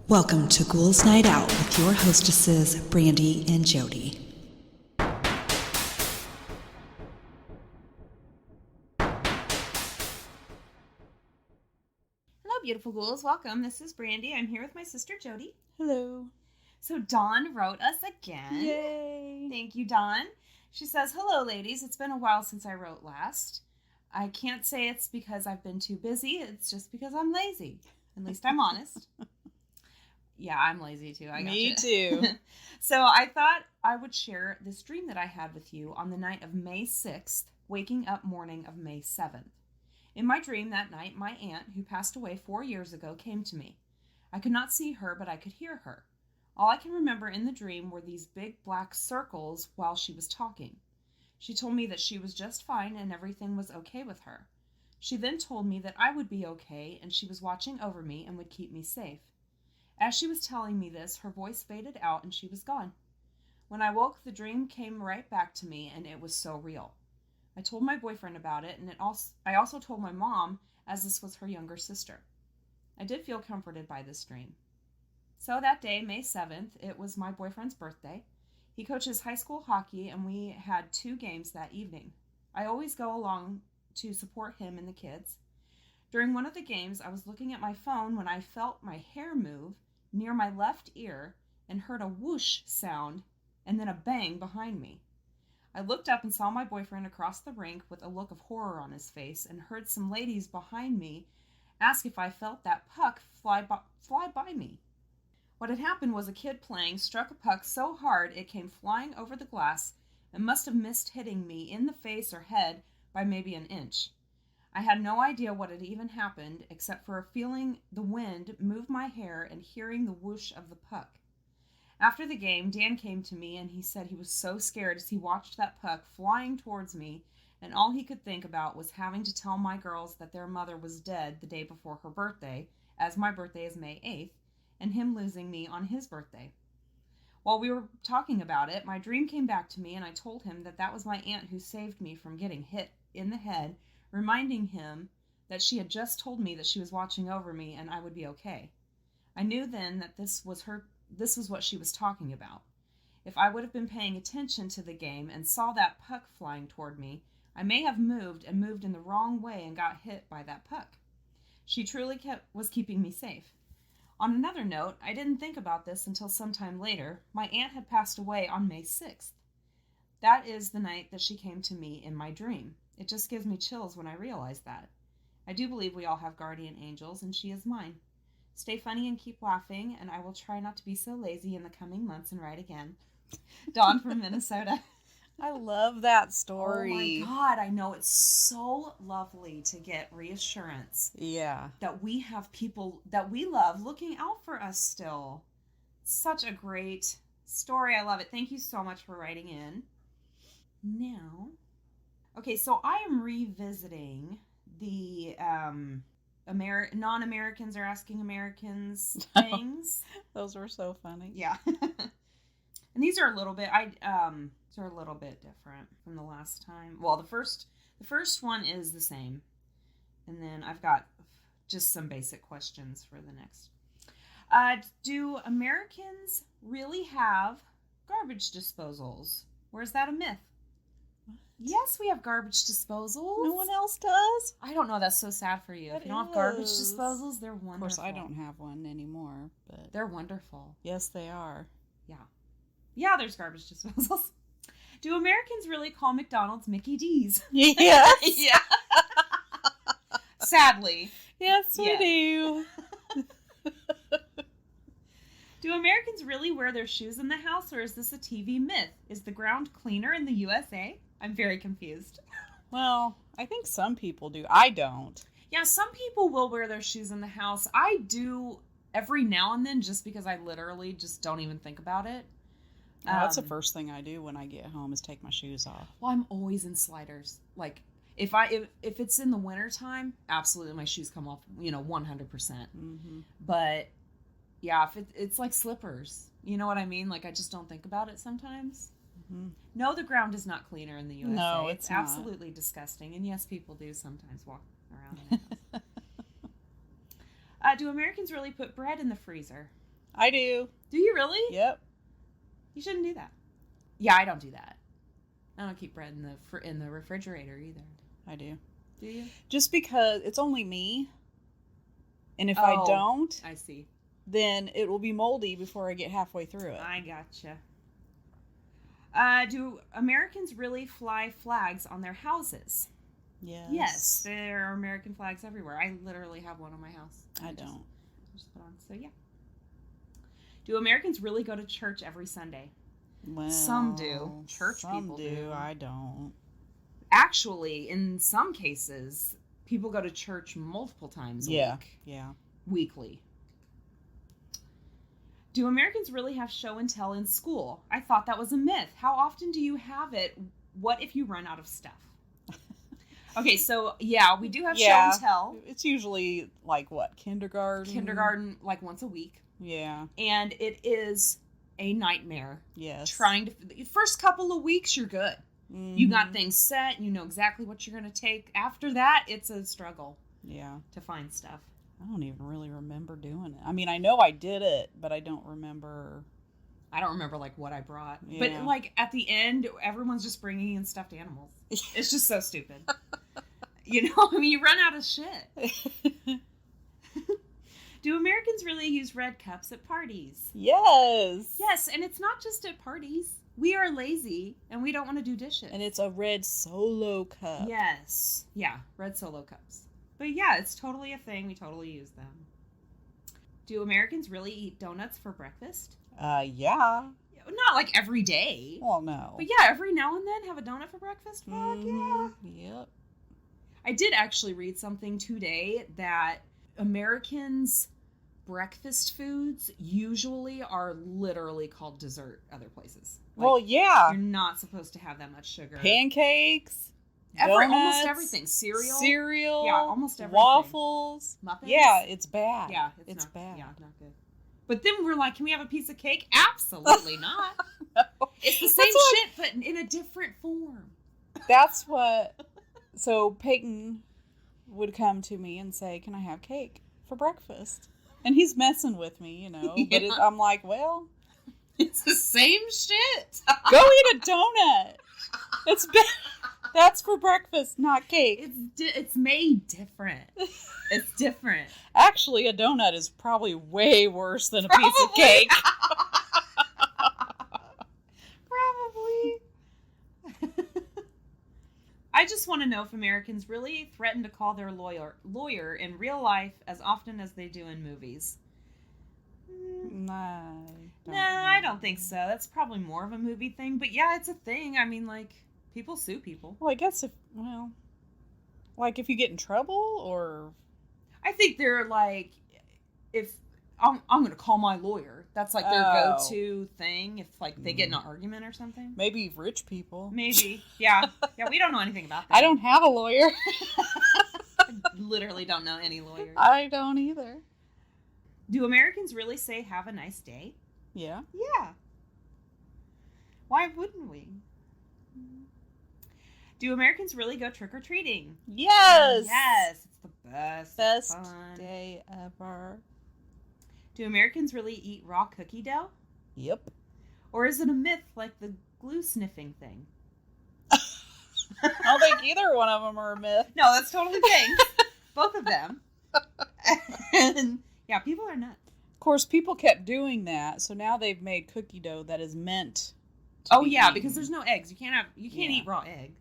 Welcome to Ghouls Night Out with your hostesses, Brandy and Jody. Hello, beautiful ghouls. Welcome. This is Brandy. I'm here with my sister, Jody. Hello. So Dawn wrote us again. Yay. Thank you, Dawn. She says, hello, ladies. It's been a while since I wrote last. I can't say it's because I've been too busy. It's just because I'm lazy. At least I'm honest. Yeah, I'm lazy too. Me too. So I thought I would share this dream that I had with you on the night of May 6th, waking up morning of May 7th. In my dream that night, my aunt, who passed away 4 years ago, came to me. I could not see her, but I could hear her. All I can remember in the dream were these big black circles while she was talking. She told me that she was just fine and everything was okay with her. She then told me that I would be okay and she was watching over me and would keep me safe. As she was telling me this, her voice faded out and she was gone. When I woke, the dream came right back to me and it was so real. I told my boyfriend about it and I also told my mom, as this was her younger sister. I did feel comforted by this dream. So that day, May 7th, it was my boyfriend's birthday. He coaches high school hockey and we had 2 games that evening. I always go along to support him and the kids. During one of the games, I was looking at my phone when I felt my hair move near my left ear and heard a whoosh sound and then a bang behind me. I looked up and saw my boyfriend across the rink with a look of horror on his face and heard some ladies behind me ask if I felt that puck fly by me. What had happened was a kid playing struck a puck so hard it came flying over the glass and must have missed hitting me in the face or head by maybe an inch. I had no idea what had even happened except for feeling the wind move my hair and hearing the whoosh of the puck. After the game, Dan came to me and he said he was so scared as he watched that puck flying towards me, and all he could think about was having to tell my girls that their mother was dead the day before her birthday, as my birthday is May 8th, and him losing me on his birthday. While we were talking about it, my dream came back to me and I told him that that was my aunt who saved me from getting hit in the head, reminding him that she had just told me that she was watching over me and I would be okay. I knew then that this was what she was talking about. If I would have been paying attention to the game and saw that puck flying toward me, I may have moved in the wrong way and got hit by that puck. She truly was keeping me safe. On another note, I didn't think about this until sometime later. My aunt had passed away on May 6th. That is the night that she came to me in my dream. It just gives me chills when I realize that. I do believe we all have guardian angels, and she is mine. Stay funny and keep laughing, and I will try not to be so lazy in the coming months and write again. Dawn from Minnesota. I love that story. Oh my God, I know. It's so lovely to get reassurance. Yeah. That we have people that we love looking out for us still. Such a great story. I love it. Thank you so much for writing in. Now, okay, so I am revisiting the non-Americans are asking Americans things. Those were so funny. Yeah. And these are a little bit different from the last time. Well, the first one is the same. And then I've got just some basic questions for the next. Do Americans really have garbage disposals? Or is that a myth? What? Yes, we have garbage disposals. No one else does? I don't know. That's so sad for you. If you don't have garbage disposals, they're wonderful. Of course, I don't have one anymore, but they're wonderful. Yes, they are. Yeah. Yeah, there's garbage disposals. Do Americans really call McDonald's Mickey D's? Yes. Yeah. Sadly. Yes, we do. Do Americans really wear their shoes in the house, or is this a TV myth? Is the ground cleaner in the USA? I'm very confused. Well, I think some people do. I don't. Yeah, some people will wear their shoes in the house. I do every now and then just because I literally just don't even think about it. That's the first thing I do when I get home is take my shoes off. Well, I'm always in sliders. Like, if it's in the wintertime, absolutely my shoes come off, 100%. Mm-hmm. But, yeah, if it's like slippers. You know what I mean? Like, I just don't think about it sometimes. Mm-hmm. No, the ground is not cleaner in the USA. No, it's not. Absolutely disgusting. And yes, people do sometimes walk around in the house. Do Americans really put bread in the freezer? I do. Do you really? Yep. You shouldn't do that. Yeah, I don't do that. I don't keep bread in the refrigerator either. I do. Do you? Just because it's only me. And if I don't, I see. Then it will be moldy before I get halfway through it. I gotcha. Do Americans really fly flags on their houses? Yes. Yes, there are American flags everywhere. I literally have one on my house. I don't. Just put on. So yeah. Do Americans really go to church every Sunday? Well, Some do. Church people do. I don't. Actually, in some cases, people go to church multiple times a week. Yeah. Weekly. Do Americans really have show and tell in school? I thought that was a myth. How often do you have it? What if you run out of stuff? Okay, so yeah, we do have show and tell. It's usually like what? Kindergarten, like once a week. Yeah. And it is a nightmare. Yes. The first couple of weeks, you're good. Mm-hmm. You got things set. You know exactly what you're going to take. After that, it's a struggle. Yeah. To find stuff. I don't even really remember doing it. I mean, I know I did it, but I don't remember. I don't remember like what I brought. Yeah. But like at the end, everyone's just bringing in stuffed animals. It's just so stupid. You know, I mean, you run out of shit. Do Americans really use red cups at parties? Yes. Yes, and it's not just at parties. We are lazy and we don't want to do dishes. And it's a red Solo cup. Yes. Yeah, red Solo cups. But yeah, it's totally a thing. We totally use them. Do Americans really eat donuts for breakfast? Yeah. Not like every day. Well, no. But yeah, every now and then have a donut for breakfast. Fuck yeah. Yep. I did actually read something today that Americans' breakfast foods usually are literally called dessert other places. Like, well, yeah. You're not supposed to have that much sugar. Pancakes. Donuts, almost everything. Cereal. Yeah, almost everything. Waffles. Muffins. Yeah, it's bad. Yeah, it's not, bad. Yeah, not good. But then we're like, can we have a piece of cake? Absolutely not. No. It's the same shit, but in a different form. That's what... So Peyton would come to me and say, can I have cake for breakfast? And he's messing with me, you know. Yeah. But I'm like, well... It's the same shit. Go eat a donut. That's for breakfast, not cake. It's made different. It's different. Actually, a donut is probably way worse than a piece of cake. Probably. I just want to know if Americans really threaten to call their lawyer in real life as often as they do in movies. I don't think so. That's probably more of a movie thing. But yeah, it's a thing. I mean, like, people sue people. Well, I guess if you get in trouble, or... I think they're like, if I'm going to call my lawyer. That's like their go-to thing if like they get in an argument or something. Maybe rich people. Maybe. Yeah. Yeah, we don't know anything about that. I don't have a lawyer. I literally don't know any lawyers. I don't either. Do Americans really say have a nice day? Yeah. Yeah. Why wouldn't we? Do Americans really go trick-or-treating? Yes. Yes. It's the best. Best fun. day ever. Do Americans really eat raw cookie dough? Yep. Or is it a myth like the glue sniffing thing? I don't think either one of them are a myth. No, that's totally things. Both of them. And yeah, people are nuts. Of course, people kept doing that, so now they've made cookie dough that is meant to be eaten. Because there's no eggs. You can't eat raw egg.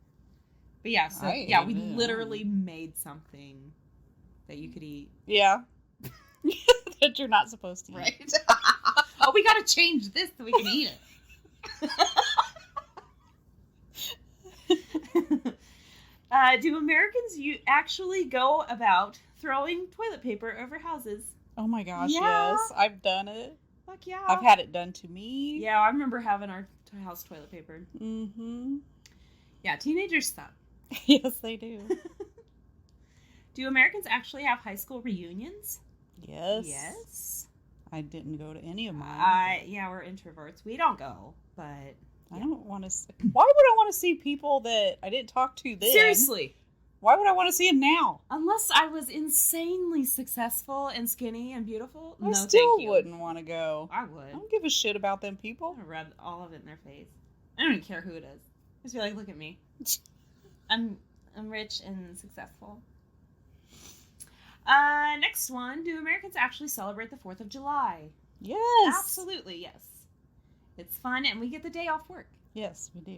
But yeah, so we literally made something that you could eat. Yeah. That you're not supposed to eat. Right. Oh, we gotta change this so we can eat it. Do Americans actually go about throwing toilet paper over houses? Oh my gosh, yes. I've done it. Fuck yeah. I've had it done to me. Yeah, I remember having our house toilet papered. Mm-hmm. Yeah, teenagers suck. Yes, they do. Do Americans actually have high school reunions? Yes. Yes. I didn't go to any of mine. Yeah, we're introverts. We don't go, but... I don't want to see... Why would I want to see people that I didn't talk to then? Seriously. Why would I want to see him now? Unless I was insanely successful and skinny and beautiful. I No, still thank you. wouldn't want to go. I I would. don't give a shit about them people. I rub all of it in their face. I don't even care who it is. I just be like, look at me. I'm rich and successful. Next one. Do Americans actually celebrate the 4th of July? Yes. Absolutely, yes. It's fun and we get the day off work. Yes, we do.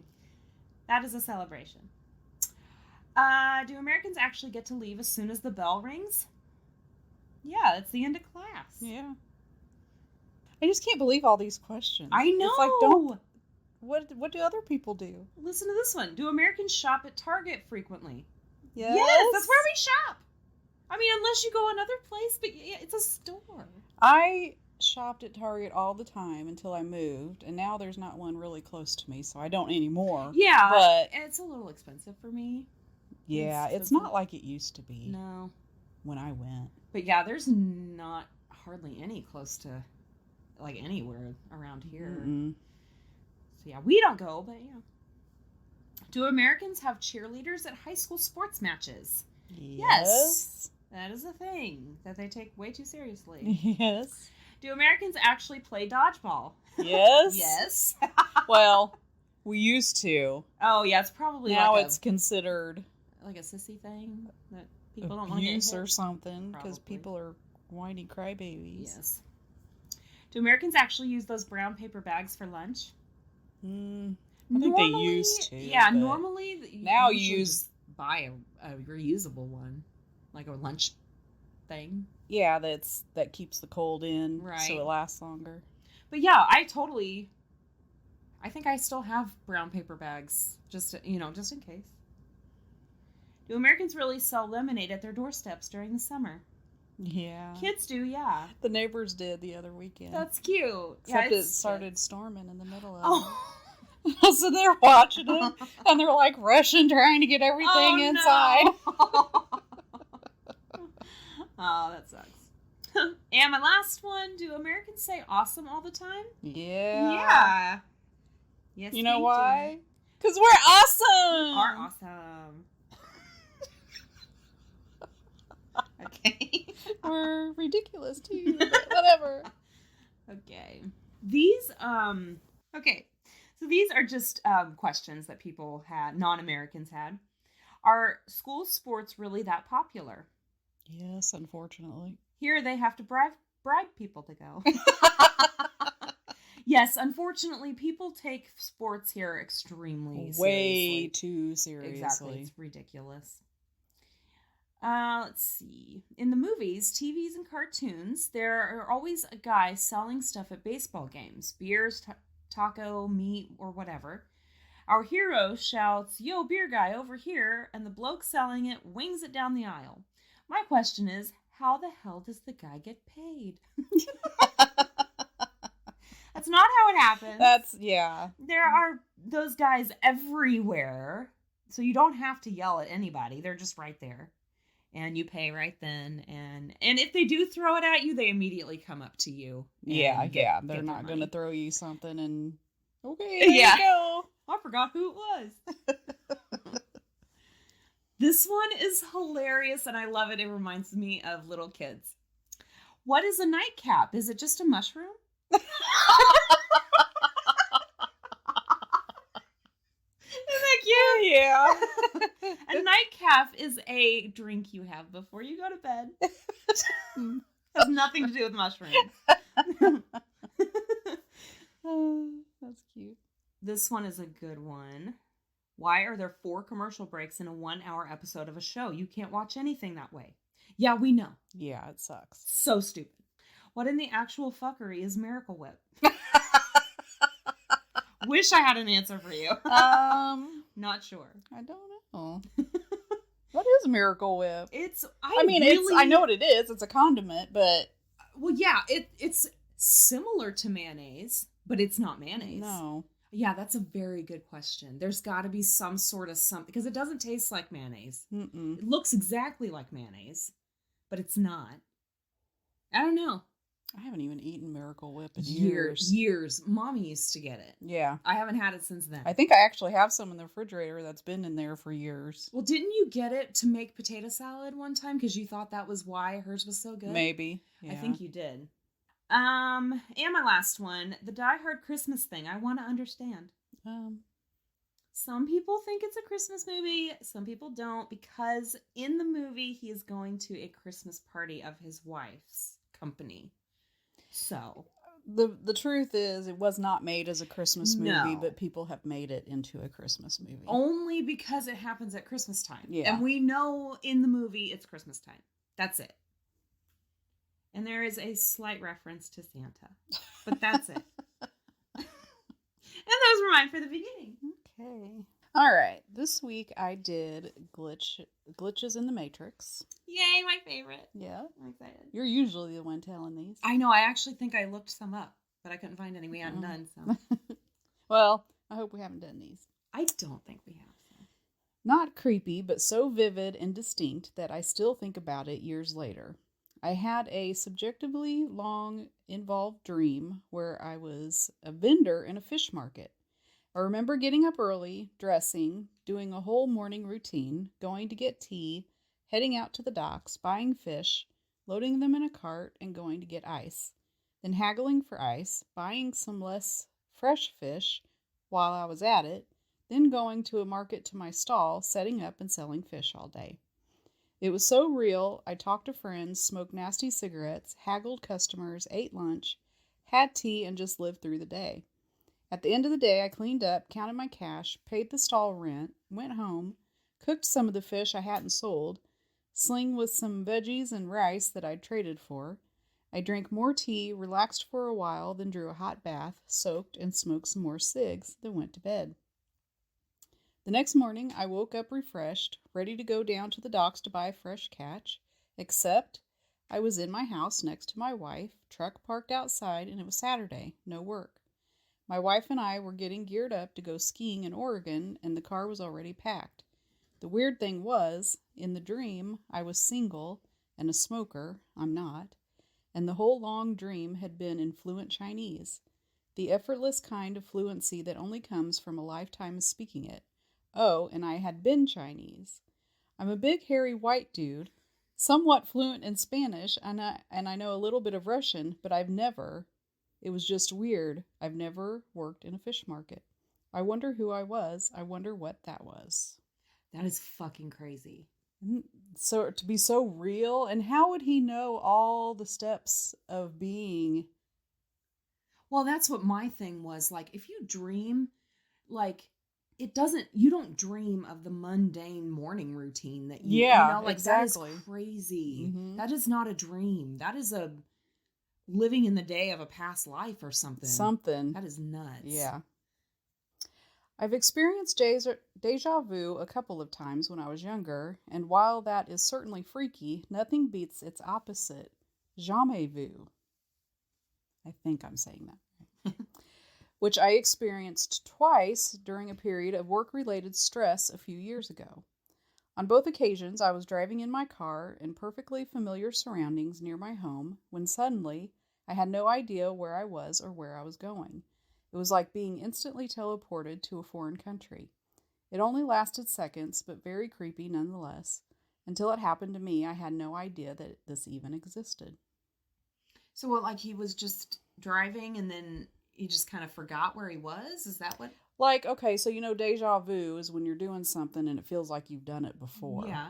That is a celebration. Do Americans actually get to leave as soon as the bell rings? Yeah, it's the end of class. Yeah. I just can't believe all these questions. I know. It's like, don't. What do other people do? Listen to this one. Do Americans shop at Target frequently? Yes. Yes, that's where we shop. I mean, unless you go another place, but yeah, it's a store. I shopped at Target all the time until I moved, and now there's not one really close to me, so I don't anymore. Yeah, but it's a little expensive for me. yeah, it's expensive. not like it used to be No. when I went. But yeah, there's not hardly any close to, like, anywhere around here. Mm-mm. So yeah, we don't go, but yeah. Do Americans have cheerleaders at high school sports matches? Yes. That is a thing that they take way too seriously. Yes. Do Americans actually play dodgeball? Yes. Yes. Well, we used to. Oh yeah, it's probably Now like it's considered like a sissy thing that people don't want to get abuse hit. or something because Probably. people are whiny crybabies. Yes. Do Americans actually use those brown paper bags for lunch? I think they used to. Yeah, but normally now you you should use. just buy a reusable one, like a lunch thing. Yeah, that keeps the cold in, Right. so it lasts longer. But yeah, I think I still have brown paper bags, just in case. Do Americans really sell lemonade at their doorsteps during the summer? Yeah, Kids do, yeah. the neighbors did the other weekend. That's cute. Except yeah, it started storming in the middle of Oh. it. So they're watching it, and they're like rushing, trying to get everything inside. No. Oh, that sucks. And my last one, do Americans say awesome all the time? Yeah. Yeah. Yes. You know we why? Because we're awesome. Are awesome. Okay. We're ridiculous too, but whatever. Okay. These okay. So these are just questions that people had, non-Americans had. Are school sports really that popular? Yes, unfortunately. Here they have to bribe people to go. Yes, unfortunately, people take sports here extremely Way seriously. too seriously. Exactly, it's ridiculous. Let's see. In the movies, TVs, and cartoons, there are always a guy selling stuff at baseball games. Beers, taco, meat, or whatever. Our hero shouts, "Yo, beer guy, over here," and the bloke selling it wings it down the aisle. My question is, how the hell does the guy get paid? That's not how it happens. Yeah. There are those guys everywhere, so you don't have to yell at anybody. They're just right there. And you pay right then. And if they do throw it at you, they immediately come up to you. Yeah. get They're their not going to money. throw you something and, okay, there Yeah. you go. I forgot who it was. This one is hilarious, and I love it. It reminds me of little kids. What is a nightcap? Is it just a mushroom? Isn't that cute? Yeah. A nightcap is a drink you have before you go to bed. Has nothing to do with mushrooms. That's cute. This one is a good one. Why are there 4 commercial breaks in a 1-hour episode of a show? You can't watch anything that way. Yeah, we know. Yeah, it sucks. So stupid. What in the actual fuckery is Miracle Whip? Wish I had an answer for you. Not sure. I don't know. What is Miracle Whip? I know what it is. It's a condiment, but well, yeah, it's similar to mayonnaise, but it's not mayonnaise. no. Yeah, that's a very good question. There's got to be some sort of something, because it doesn't taste like mayonnaise. Mm-mm. It looks exactly like mayonnaise, but it's not. I don't know. I haven't even eaten Miracle Whip in Years. years. Mommy used to get it. Yeah. I haven't had it since then. I think I actually have some in the refrigerator that's been in there for years. Well, didn't you get it to make potato salad one time because you thought that was why hers was so good? Maybe. Yeah. I think you did. And my last one, the Die Hard Christmas thing. I want to understand. Some people think it's a Christmas movie. Some people don't, because in the movie he is going to a Christmas party of his wife's company. So the truth is, it was not made as a Christmas movie, No. but people have made it into a Christmas movie. only because it happens at Christmas time. Yeah. And we know in the movie it's Christmas time. That's it. And there is a slight reference to Santa. But that's it. And those were mine for the beginning. Okay. All right. This week I did glitches in the Matrix. Yay, my favorite. Yeah. I'm excited. You're usually the one telling these. I know. I actually think I looked some up, but I couldn't find any. We hadn't done so. Well, I hope we haven't done these. I don't think we have. So. Not creepy, but so vivid and distinct that I still think about it years later. I had a subjectively long, involved dream where I was a vendor in a fish market. I remember getting up early, dressing, doing a whole morning routine, going to get tea, heading out to the docks, buying fish, loading them in a cart, and going to get ice. Then haggling for ice, buying some less fresh fish while I was at it, then going to a market to my stall, setting up and selling fish all day. It was so real, I talked to friends, smoked nasty cigarettes, haggled customers, ate lunch, had tea, and just lived through the day. At the end of the day, I cleaned up, counted my cash, paid the stall rent, went home, cooked some of the fish I hadn't sold, slinged with some veggies and rice that I'd traded for. I drank more tea, relaxed for a while, then drew a hot bath, soaked, and smoked some more cigs, then went to bed. The next morning, I woke up refreshed, ready to go down to the docks to buy a fresh catch, except I was in my house next to my wife, truck parked outside, and it was Saturday, no work. My wife and I were getting geared up to go skiing in Oregon, and the car was already packed. The weird thing was, in the dream, I was single and a smoker, I'm not, and the whole long dream had been in fluent Chinese, the effortless kind of fluency that only comes from a lifetime of speaking it. Oh, and I had been Chinese. I'm a big, hairy, white dude, somewhat fluent in Spanish, and I know a little bit of Russian, but it was just weird. I've never worked in a fish market. I wonder who I was. I wonder what that was. That is fucking crazy. So to be so real, and how would he know all the steps of being? Well, that's what my thing was. Like, if you dream, like, you don't dream of the mundane morning routine that you know, like, exactly. That is crazy. Mm-hmm. That is not a dream. That is a living in the day of a past life or something. That is nuts. Yeah. I've experienced deja vu a couple of times when I was younger, and while that is certainly freaky, nothing beats its opposite, jamais vu. I think I'm saying that right. Which I experienced twice during a period of work-related stress a few years ago. On both occasions, I was driving in my car in perfectly familiar surroundings near my home when suddenly I had no idea where I was or where I was going. It was like being instantly teleported to a foreign country. It only lasted seconds, but very creepy nonetheless. Until it happened to me, I had no idea that this even existed. So what, like he was just driving and then he just kind of forgot where he was? Is that what? Like, okay, so you know deja vu is when you're doing something and it feels like you've done it before. Yeah.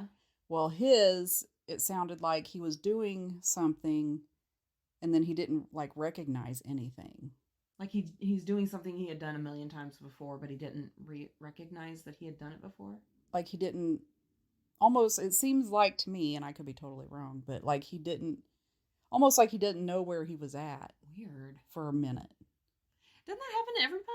Well, it sounded like he was doing something and then he didn't, like, recognize anything. Like he's doing something he had done a million times before, but he didn't recognize that he had done it before? Like he didn't, almost, it seems like to me, and I could be totally wrong, but like he didn't, almost like he didn't know where he was at. Weird. For a minute. Doesn't that happen to everybody?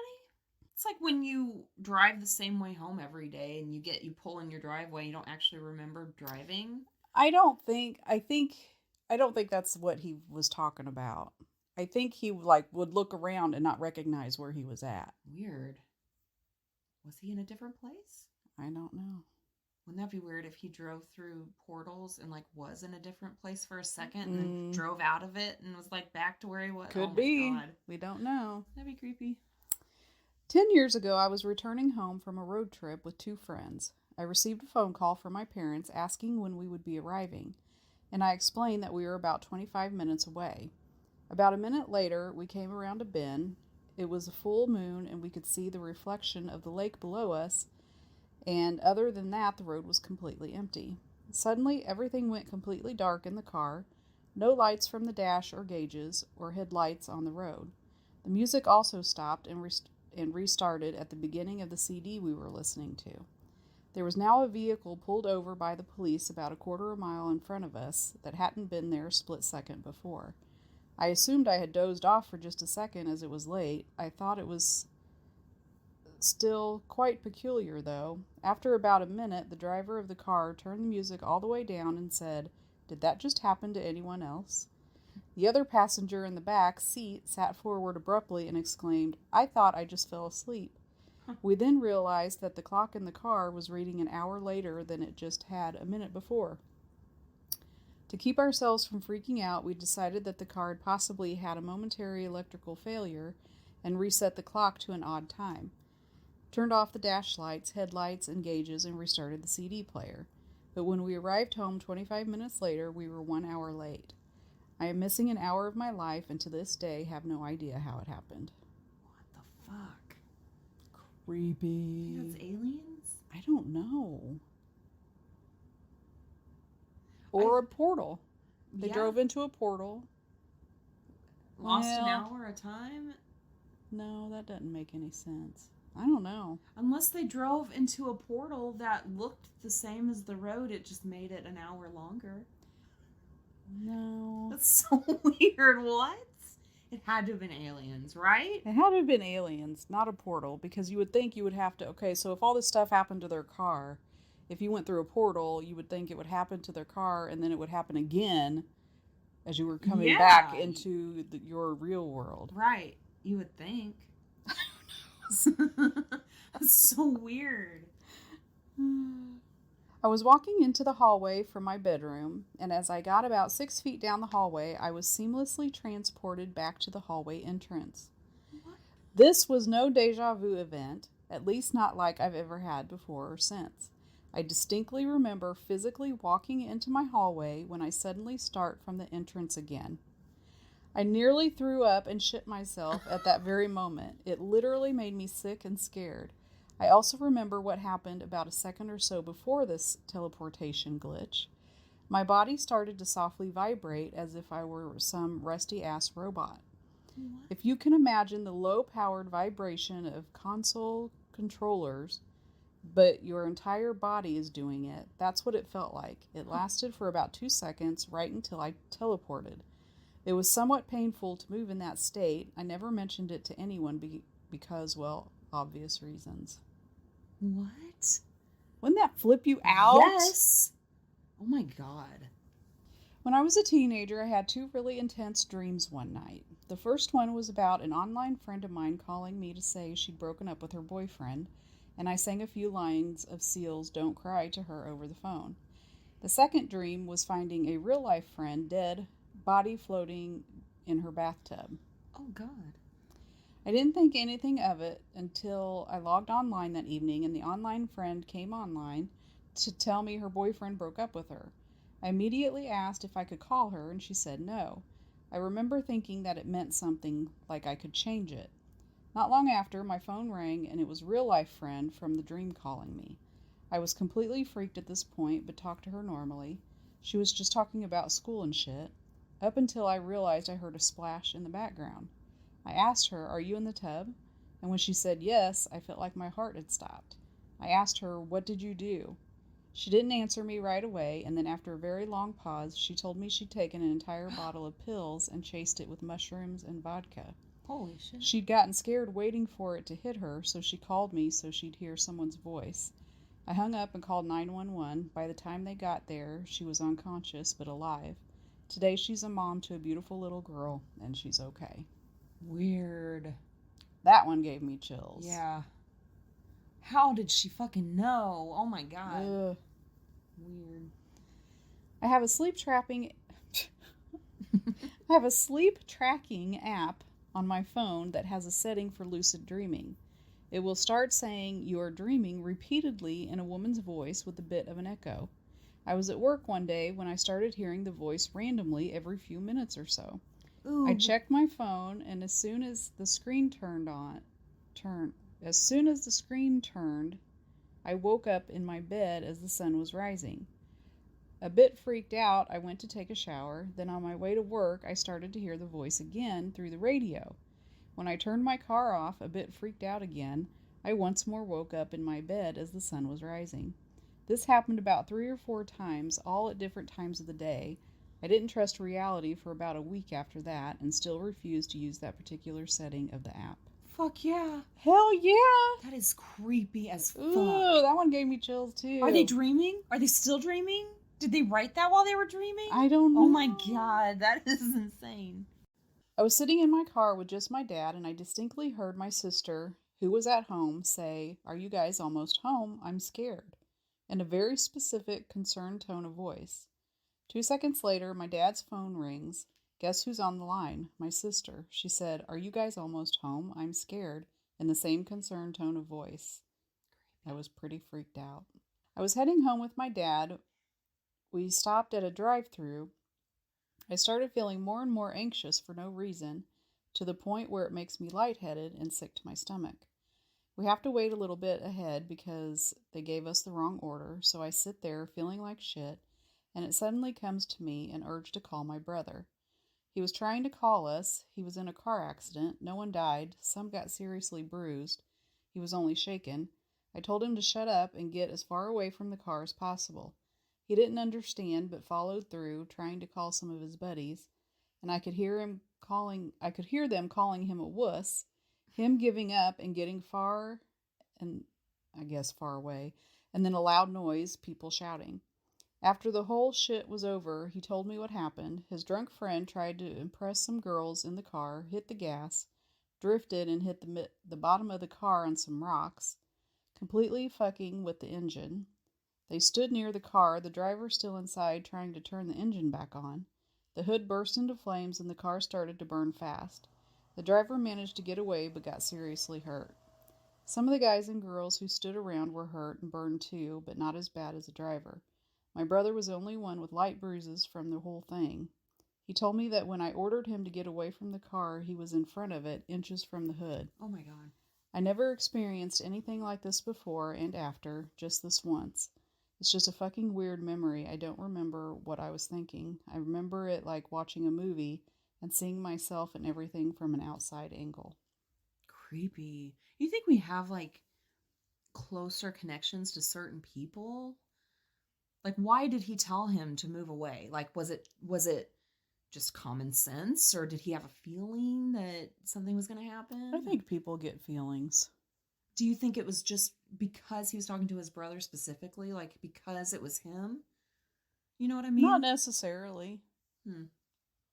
It's like when you drive the same way home every day and you pull in your driveway, you don't actually remember driving. I don't think that's what he was talking about. I think he would look around and not recognize where he was at. Weird. Was he in a different place? I don't know. Wouldn't that be weird if he drove through portals and like was in a different place for a second and then drove out of it and was like back to where he was? Could oh be. my God. We don't know. That'd be creepy. 10 years ago, I was returning home from a road trip with 2 friends. I received a phone call from my parents asking when we would be arriving, and I explained that we were about 25 minutes away. About a minute later, we came around a bend. It was a full moon, and we could see the reflection of the lake below us, and other than that, the road was completely empty. Suddenly, everything went completely dark in the car. No lights from the dash or gauges or headlights on the road. The music also stopped and restarted at the beginning of the CD we were listening to. There was now a vehicle pulled over by the police about a quarter of a mile in front of us that hadn't been there a split second before. I assumed I had dozed off for just a second as it was late. I thought it was still quite peculiar, though. After about a minute, the driver of the car turned the music all the way down and said, "Did that just happen to anyone else?" The other passenger in the back seat sat forward abruptly and exclaimed, "I thought I just fell asleep." We then realized that the clock in the car was reading an hour later than it just had a minute before. To keep ourselves from freaking out, we decided that the car had possibly had a momentary electrical failure and reset the clock to an odd time. Turned off the dash lights, headlights, and gauges and restarted the CD player. But when we arrived home 25 minutes later, we were 1 hour late. I am missing an hour of my life and to this day have no idea how it happened. What the fuck? Creepy. That's aliens? I don't know. Or a portal. They drove into a portal. Lost an hour at a time? No, that doesn't make any sense. I don't know. Unless they drove into a portal that looked the same as the road, it just made it an hour longer. No. That's so weird. What? It had to have been aliens, right? It had to have been aliens, not a portal, because you would think you would have to... Okay, so if all this stuff happened to their car, if you went through a portal, you would think it would happen to their car, and then it would happen again as you were coming back into your real world. Right. You would think. That's so weird. I was walking into the hallway from my bedroom, and as I got about 6 feet down the hallway, I was seamlessly transported back to the hallway entrance. What? This was no deja vu event, at least not like I've ever had before or since. I distinctly remember physically walking into my hallway when I suddenly start from the entrance again. I nearly threw up and shit myself at that very moment. It literally made me sick and scared. I also remember what happened about a second or so before this teleportation glitch. My body started to softly vibrate as if I were some rusty-ass robot. What? If you can imagine the low-powered vibration of console controllers, but your entire body is doing it, that's what it felt like. It lasted for about 2 seconds, right until I teleported. It was somewhat painful to move in that state. I never mentioned it to anyone because, well, obvious reasons. What? Wouldn't that flip you out? Yes. Oh my God. When I was a teenager, I had 2 really intense dreams one night. The first one was about an online friend of mine calling me to say she'd broken up with her boyfriend, and I sang a few lines of Seal's "Don't Cry" to her over the phone. The second dream was finding a real-life friend dead, body floating in her bathtub. Oh, God. I didn't think anything of it until I logged online that evening and the online friend came online to tell me her boyfriend broke up with her. I immediately asked if I could call her and she said no. I remember thinking that it meant something, like I could change it. Not long after, my phone rang and it was real-life friend from the dream calling me. I was completely freaked at this point but talked to her normally. She was just talking about school and shit. Up until I realized I heard a splash in the background. I asked her, "Are you in the tub?" And when she said yes, I felt like my heart had stopped. I asked her, "What did you do?" She didn't answer me right away, and then after a very long pause, she told me she'd taken an entire bottle of pills and chased it with mushrooms and vodka. Holy shit. She'd gotten scared waiting for it to hit her, so she called me so she'd hear someone's voice. I hung up and called 911. By the time they got there, she was unconscious but alive. Today she's a mom to a beautiful little girl, and she's okay. Weird. That one gave me chills. Yeah. How did she fucking know? Oh my God. Weird. I have a sleep tracking I have a sleep tracking app on my phone that has a setting for lucid dreaming. It will start saying you are dreaming repeatedly in a woman's voice with a bit of an echo. I was at work one day when I started hearing the voice randomly every few minutes or so. Ooh. I checked my phone, and as soon as the screen turned, I woke up in my bed as the sun was rising. A bit freaked out, I went to take a shower. Then on my way to work, I started to hear the voice again through the radio. When I turned my car off, a bit freaked out again, I once more woke up in my bed as the sun was rising. This happened about 3 or 4 times, all at different times of the day. I didn't trust reality for about a week after that and still refused to use that particular setting of the app. Fuck yeah. Hell yeah! That is creepy as fuck. Ooh, that one gave me chills too. Are they dreaming? Are they still dreaming? Did they write that while they were dreaming? I don't know. Oh my god, that is insane. I was sitting in my car with just my dad, and I distinctly heard my sister, who was at home, say, "Are you guys almost home? I'm scared," in a very specific, concerned tone of voice. 2 seconds later, my dad's phone rings. Guess who's on the line? My sister. She said, "Are you guys almost home? I'm scared," in the same concerned tone of voice. I was pretty freaked out. I was heading home with my dad. We stopped at a drive-thru. I started feeling more and more anxious for no reason, to the point where it makes me lightheaded and sick to my stomach. We have to wait a little bit ahead because they gave us the wrong order, so I sit there feeling like shit, and it suddenly comes to me an urge to call my brother. He was trying to call us. He was in a car accident. No one died. Some got seriously bruised. He was only shaken. I told him to shut up and get as far away from the car as possible. He didn't understand, but followed through, trying to call some of his buddies, and I could hear them calling him a wuss, him giving up and getting far away, and then a loud noise, people shouting. After the whole shit was over, he told me what happened. His drunk friend tried to impress some girls in the car, hit the gas, drifted and hit the bottom of the car on some rocks, completely fucking with the engine. They stood near the car, the driver still inside, trying to turn the engine back on. The hood burst into flames and the car started to burn fast. The driver managed to get away but got seriously hurt. Some of the guys and girls who stood around were hurt and burned too, but not as bad as the driver. My brother was the only one with light bruises from the whole thing. He told me that when I ordered him to get away from the car, he was in front of it, inches from the hood. Oh my god. I never experienced anything like this before and after, just this once. It's just a fucking weird memory. I don't remember what I was thinking. I remember it like watching a movie and seeing myself and everything from an outside angle. Creepy. You think we have like closer connections to certain people? Like, why did he tell him to move away? Like, was it just common sense, or did he have a feeling that something was going to happen? I think people get feelings. Do you think it was just because he was talking to his brother specifically? Like, because it was him? You know what I mean? Not necessarily.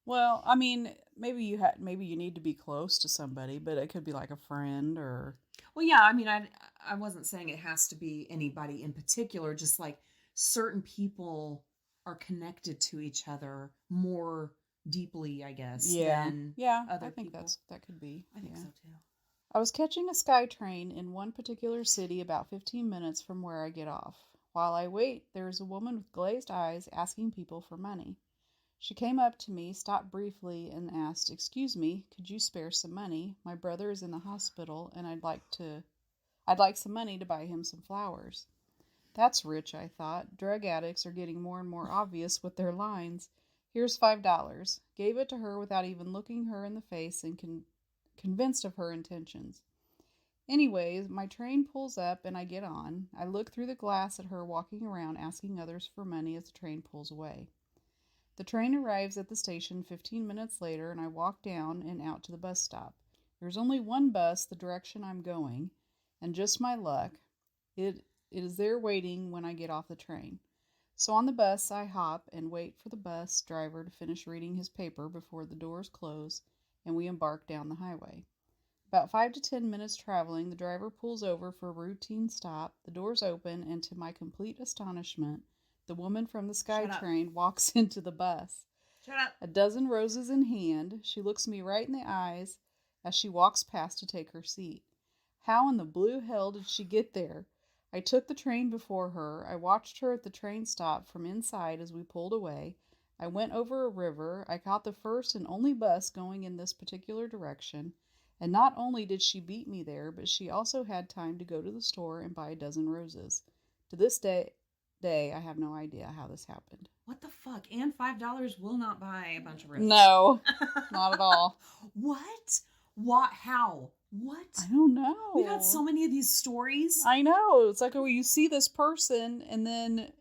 Well, I mean, maybe you need to be close to somebody, but it could be like a friend or... Well, yeah, I mean, I wasn't saying it has to be anybody in particular, just like certain people are connected to each other more deeply, I guess, than other I think people. that could be. I think so too. I was catching a SkyTrain in one particular city about 15 minutes from where I get off. While I wait, there is a woman with glazed eyes asking people for money. She came up to me, stopped briefly, and asked, "Excuse me, could you spare some money? My brother is in the hospital, and I'd like some money to buy him some flowers." That's rich, I thought. Drug addicts are getting more and more obvious with their lines. "Here's $5. Gave it to her without even looking her in the face and convinced of her intentions. Anyways, my train pulls up and I get on. I look through the glass at her walking around asking others for money as the train pulls away. The train arrives at the station 15 minutes later and I walk down and out to the bus stop. There's only one bus the direction I'm going, and just my luck, it is there waiting when I get off the train. So on the bus I hop and wait for the bus driver to finish reading his paper before the doors close and we embark down the highway. About 5 to 10 minutes traveling, the driver pulls over for a routine stop, the doors open, and to my complete astonishment, The woman from the Shut up. SkyTrain walks into the bus. Shut up. A dozen roses in hand, she looks me right in the eyes as she walks past to take her seat. How in the blue hell did she get there? I took the train before her. I watched her at the train stop from inside as we pulled away. I went over a river. I caught the first and only bus going in this particular direction. And not only did she beat me there, but she also had time to go to the store and buy a dozen roses. To this day, I have no idea how this happened. What the fuck? And $5 will not buy a bunch of roses. No, not at all. What? What? How? What? I don't know. We've had so many of these stories. I know. It's like, oh, you see this person and then...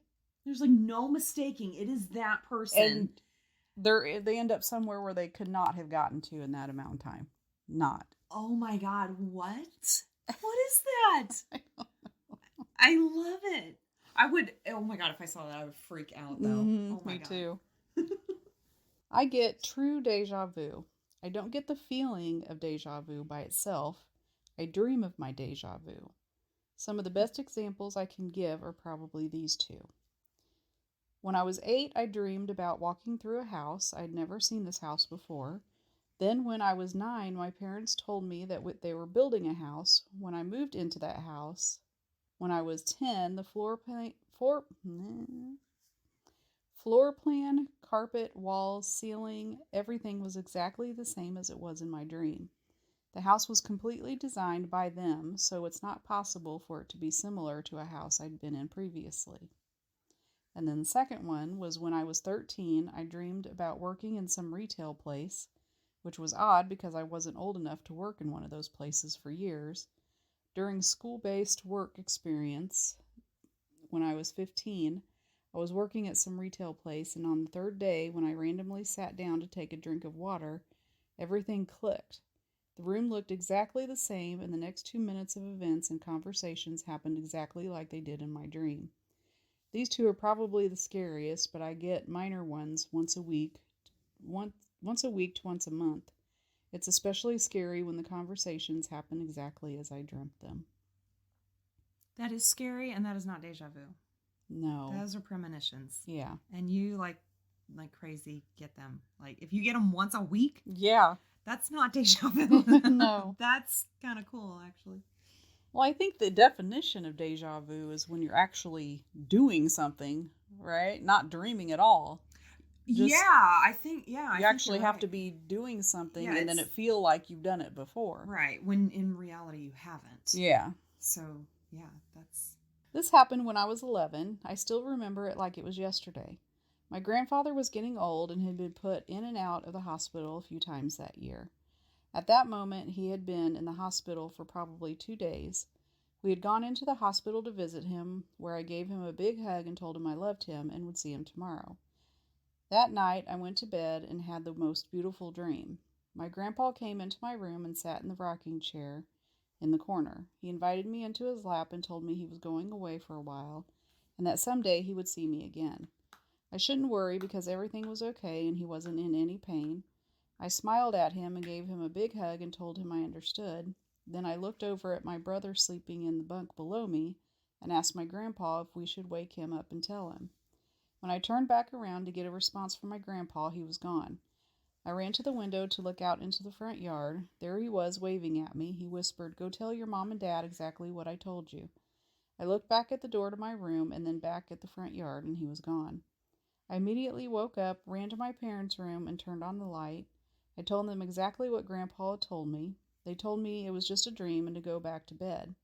There's like no mistaking. It is that person. And they end up somewhere where they could not have gotten to in that amount of time. Not. Oh my God. What? What is that? I love it. I would, oh my God, if I saw that, I would freak out though. Oh my me God. too. I get true deja vu. I don't get the feeling of deja vu by itself. I dream of my deja vu. Some of the best examples I can give are probably these two. When I was 8, I dreamed about walking through a house. I'd never seen this house before. Then when I was 9, my parents told me that they were building a house. When I moved into that house, when I was 10, the floor plan, carpet, walls, ceiling, everything was exactly the same as it was in my dream. The house was completely designed by them, so it's not possible for it to be similar to a house I'd been in previously. And then the second one was when I was 13, I dreamed about working in some retail place, which was odd because I wasn't old enough to work in one of those places for years. During school-based work experience, when I was 15, I was working at some retail place, and on the third day, when I randomly sat down to take a drink of water, everything clicked. The room looked exactly the same, and the next 2 minutes of events and conversations happened exactly like they did in my dream. These two are probably the scariest, but I get minor ones once a week to once a month. It's especially scary when the conversations happen exactly as I dreamt them. That is scary, and that is not deja vu. No. Those are premonitions. Yeah. And you, like crazy, get them. Like, if you get them once a week, Yeah. that's not deja vu. No. That's kind of cool, actually. Well, I think the definition of deja vu is when you're actually doing something, right? Not dreaming at all. You actually have to be doing something, and then it feel like you've done it before. Right, when in reality you haven't. Yeah. So, yeah, that's... This happened when I was 11. I still remember it like it was yesterday. My grandfather was getting old and had been put in and out of the hospital a few times that year. At that moment, he had been in the hospital for probably 2 days. We had gone into the hospital to visit him, where I gave him a big hug and told him I loved him and would see him tomorrow. That night, I went to bed and had the most beautiful dream. My grandpa came into my room and sat in the rocking chair in the corner. He invited me into his lap and told me he was going away for a while and that someday he would see me again. I shouldn't worry because everything was okay and he wasn't in any pain. I smiled at him and gave him a big hug and told him I understood. Then I looked over at my brother sleeping in the bunk below me and asked my grandpa if we should wake him up and tell him. When I turned back around to get a response from my grandpa, he was gone. I ran to the window to look out into the front yard. There he was, waving at me. He whispered, "Go tell your mom and dad exactly what I told you." I looked back at the door to my room and then back at the front yard, and he was gone. I immediately woke up, ran to my parents' room, and turned on the light. I told them exactly what Grandpa had told me. They told me it was just a dream and to go back to bed.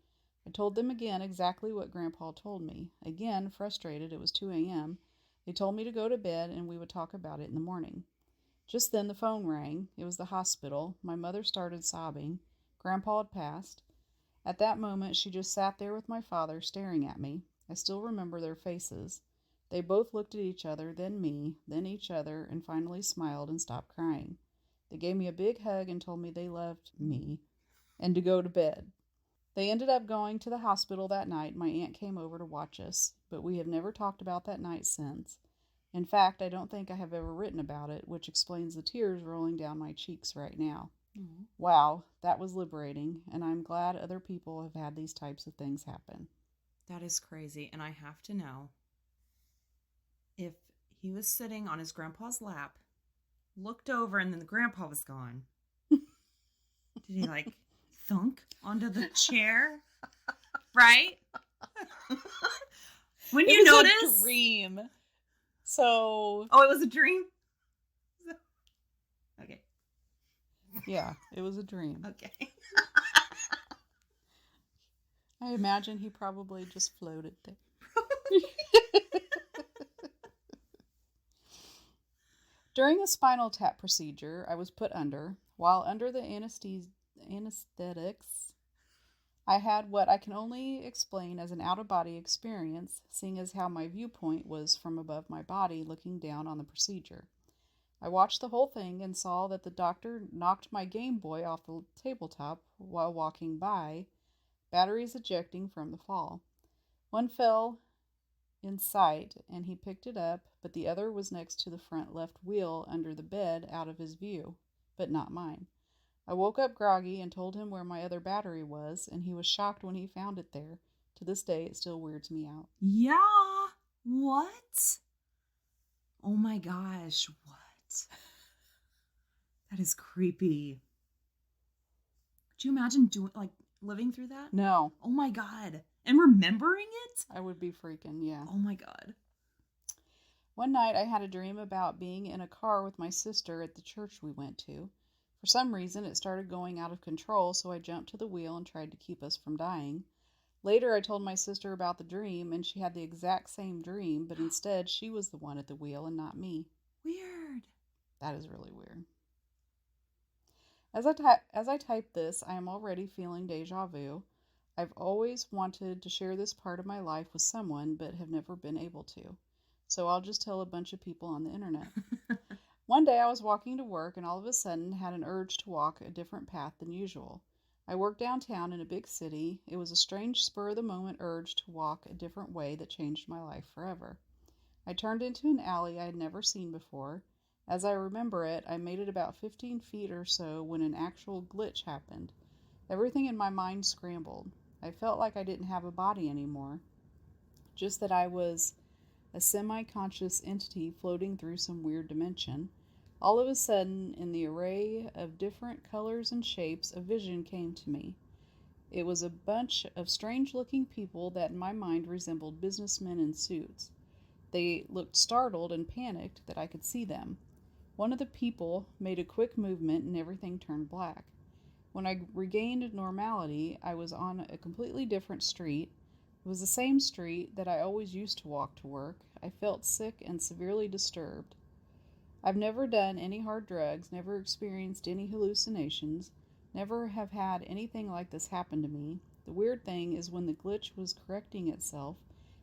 I told them again exactly what Grandpa told me. Again, frustrated, it was 2 a.m. They told me to go to bed and we would talk about it in the morning. Just then the phone rang. It was the hospital. My mother started sobbing. Grandpa had passed. At that moment, she just sat there with my father, staring at me. I still remember their faces. They both looked at each other, then me, then each other, and finally smiled and stopped crying. They gave me a big hug and told me they loved me and to go to bed. They ended up going to the hospital that night. My aunt came over to watch us, but we have never talked about that night since. In fact, I don't think I have ever written about it, which explains the tears rolling down my cheeks right now. Mm-hmm. Wow, that was liberating, and I'm glad other people have had these types of things happen. That is crazy, and I have to know, if he was sitting on his grandpa's lap, looked over, and then the grandpa was gone. Did he like thunk onto the chair? Right? When you notice, it was a dream. So oh, it was a dream. Okay. Yeah, it was a dream. Okay. I imagine he probably just floated there. During a spinal tap procedure, I was put under. While under the anesthetics, I had what I can only explain as an out-of-body experience, seeing as how my viewpoint was from above my body looking down on the procedure. I watched the whole thing and saw that the doctor knocked my Game Boy off the tabletop while walking by, batteries ejecting from the fall. One fell in sight, and he picked it up, but the other was next to the front left wheel under the bed out of his view, but not mine. I woke up groggy and told him where my other battery was, and he was shocked when he found it there. To this day, it still weirds me out. Yeah. What? Oh my gosh. What? That is creepy. Could you imagine living through that? No. Oh my God. And remembering it? I would be freaking, yeah. Oh my God. One night I had a dream about being in a car with my sister at the church we went to. For some reason, it started going out of control, so I jumped to the wheel and tried to keep us from dying. Later, I told my sister about the dream, and she had the exact same dream, but instead, she was the one at the wheel and not me. Weird. That is really weird. As I type this, I am already feeling deja vu. I've always wanted to share this part of my life with someone, but have never been able to. So I'll just tell a bunch of people on the internet. One day I was walking to work and all of a sudden had an urge to walk a different path than usual. I work downtown in a big city. It was a strange spur-of-the-moment urge to walk a different way that changed my life forever. I turned into an alley I had never seen before. As I remember it, I made it about 15 feet or so when an actual glitch happened. Everything in my mind scrambled. I felt like I didn't have a body anymore, just that I was a semi-conscious entity floating through some weird dimension. All of a sudden, in the array of different colors and shapes, a vision came to me. It was a bunch of strange-looking people that in my mind resembled businessmen in suits. They looked startled and panicked that I could see them. One of the people made a quick movement and everything turned black. When I regained normality, I was on a completely different street. It was the same street that I always used to walk to work. I felt sick and severely disturbed. I've never done any hard drugs, never experienced any hallucinations, never have had anything like this happen to me. The weird thing is when the glitch was correcting itself,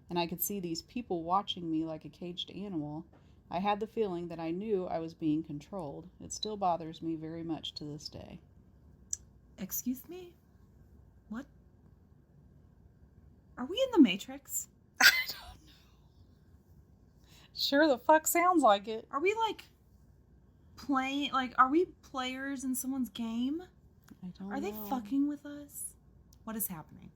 and I could see these people watching me like a caged animal, I had the feeling that I knew I was being controlled. It still bothers me very much to this day. Excuse me? What? Are we in the Matrix? I don't know. Sure the fuck sounds like it. Are we are we players in someone's game? I don't know. Are they fucking with us? What is happening?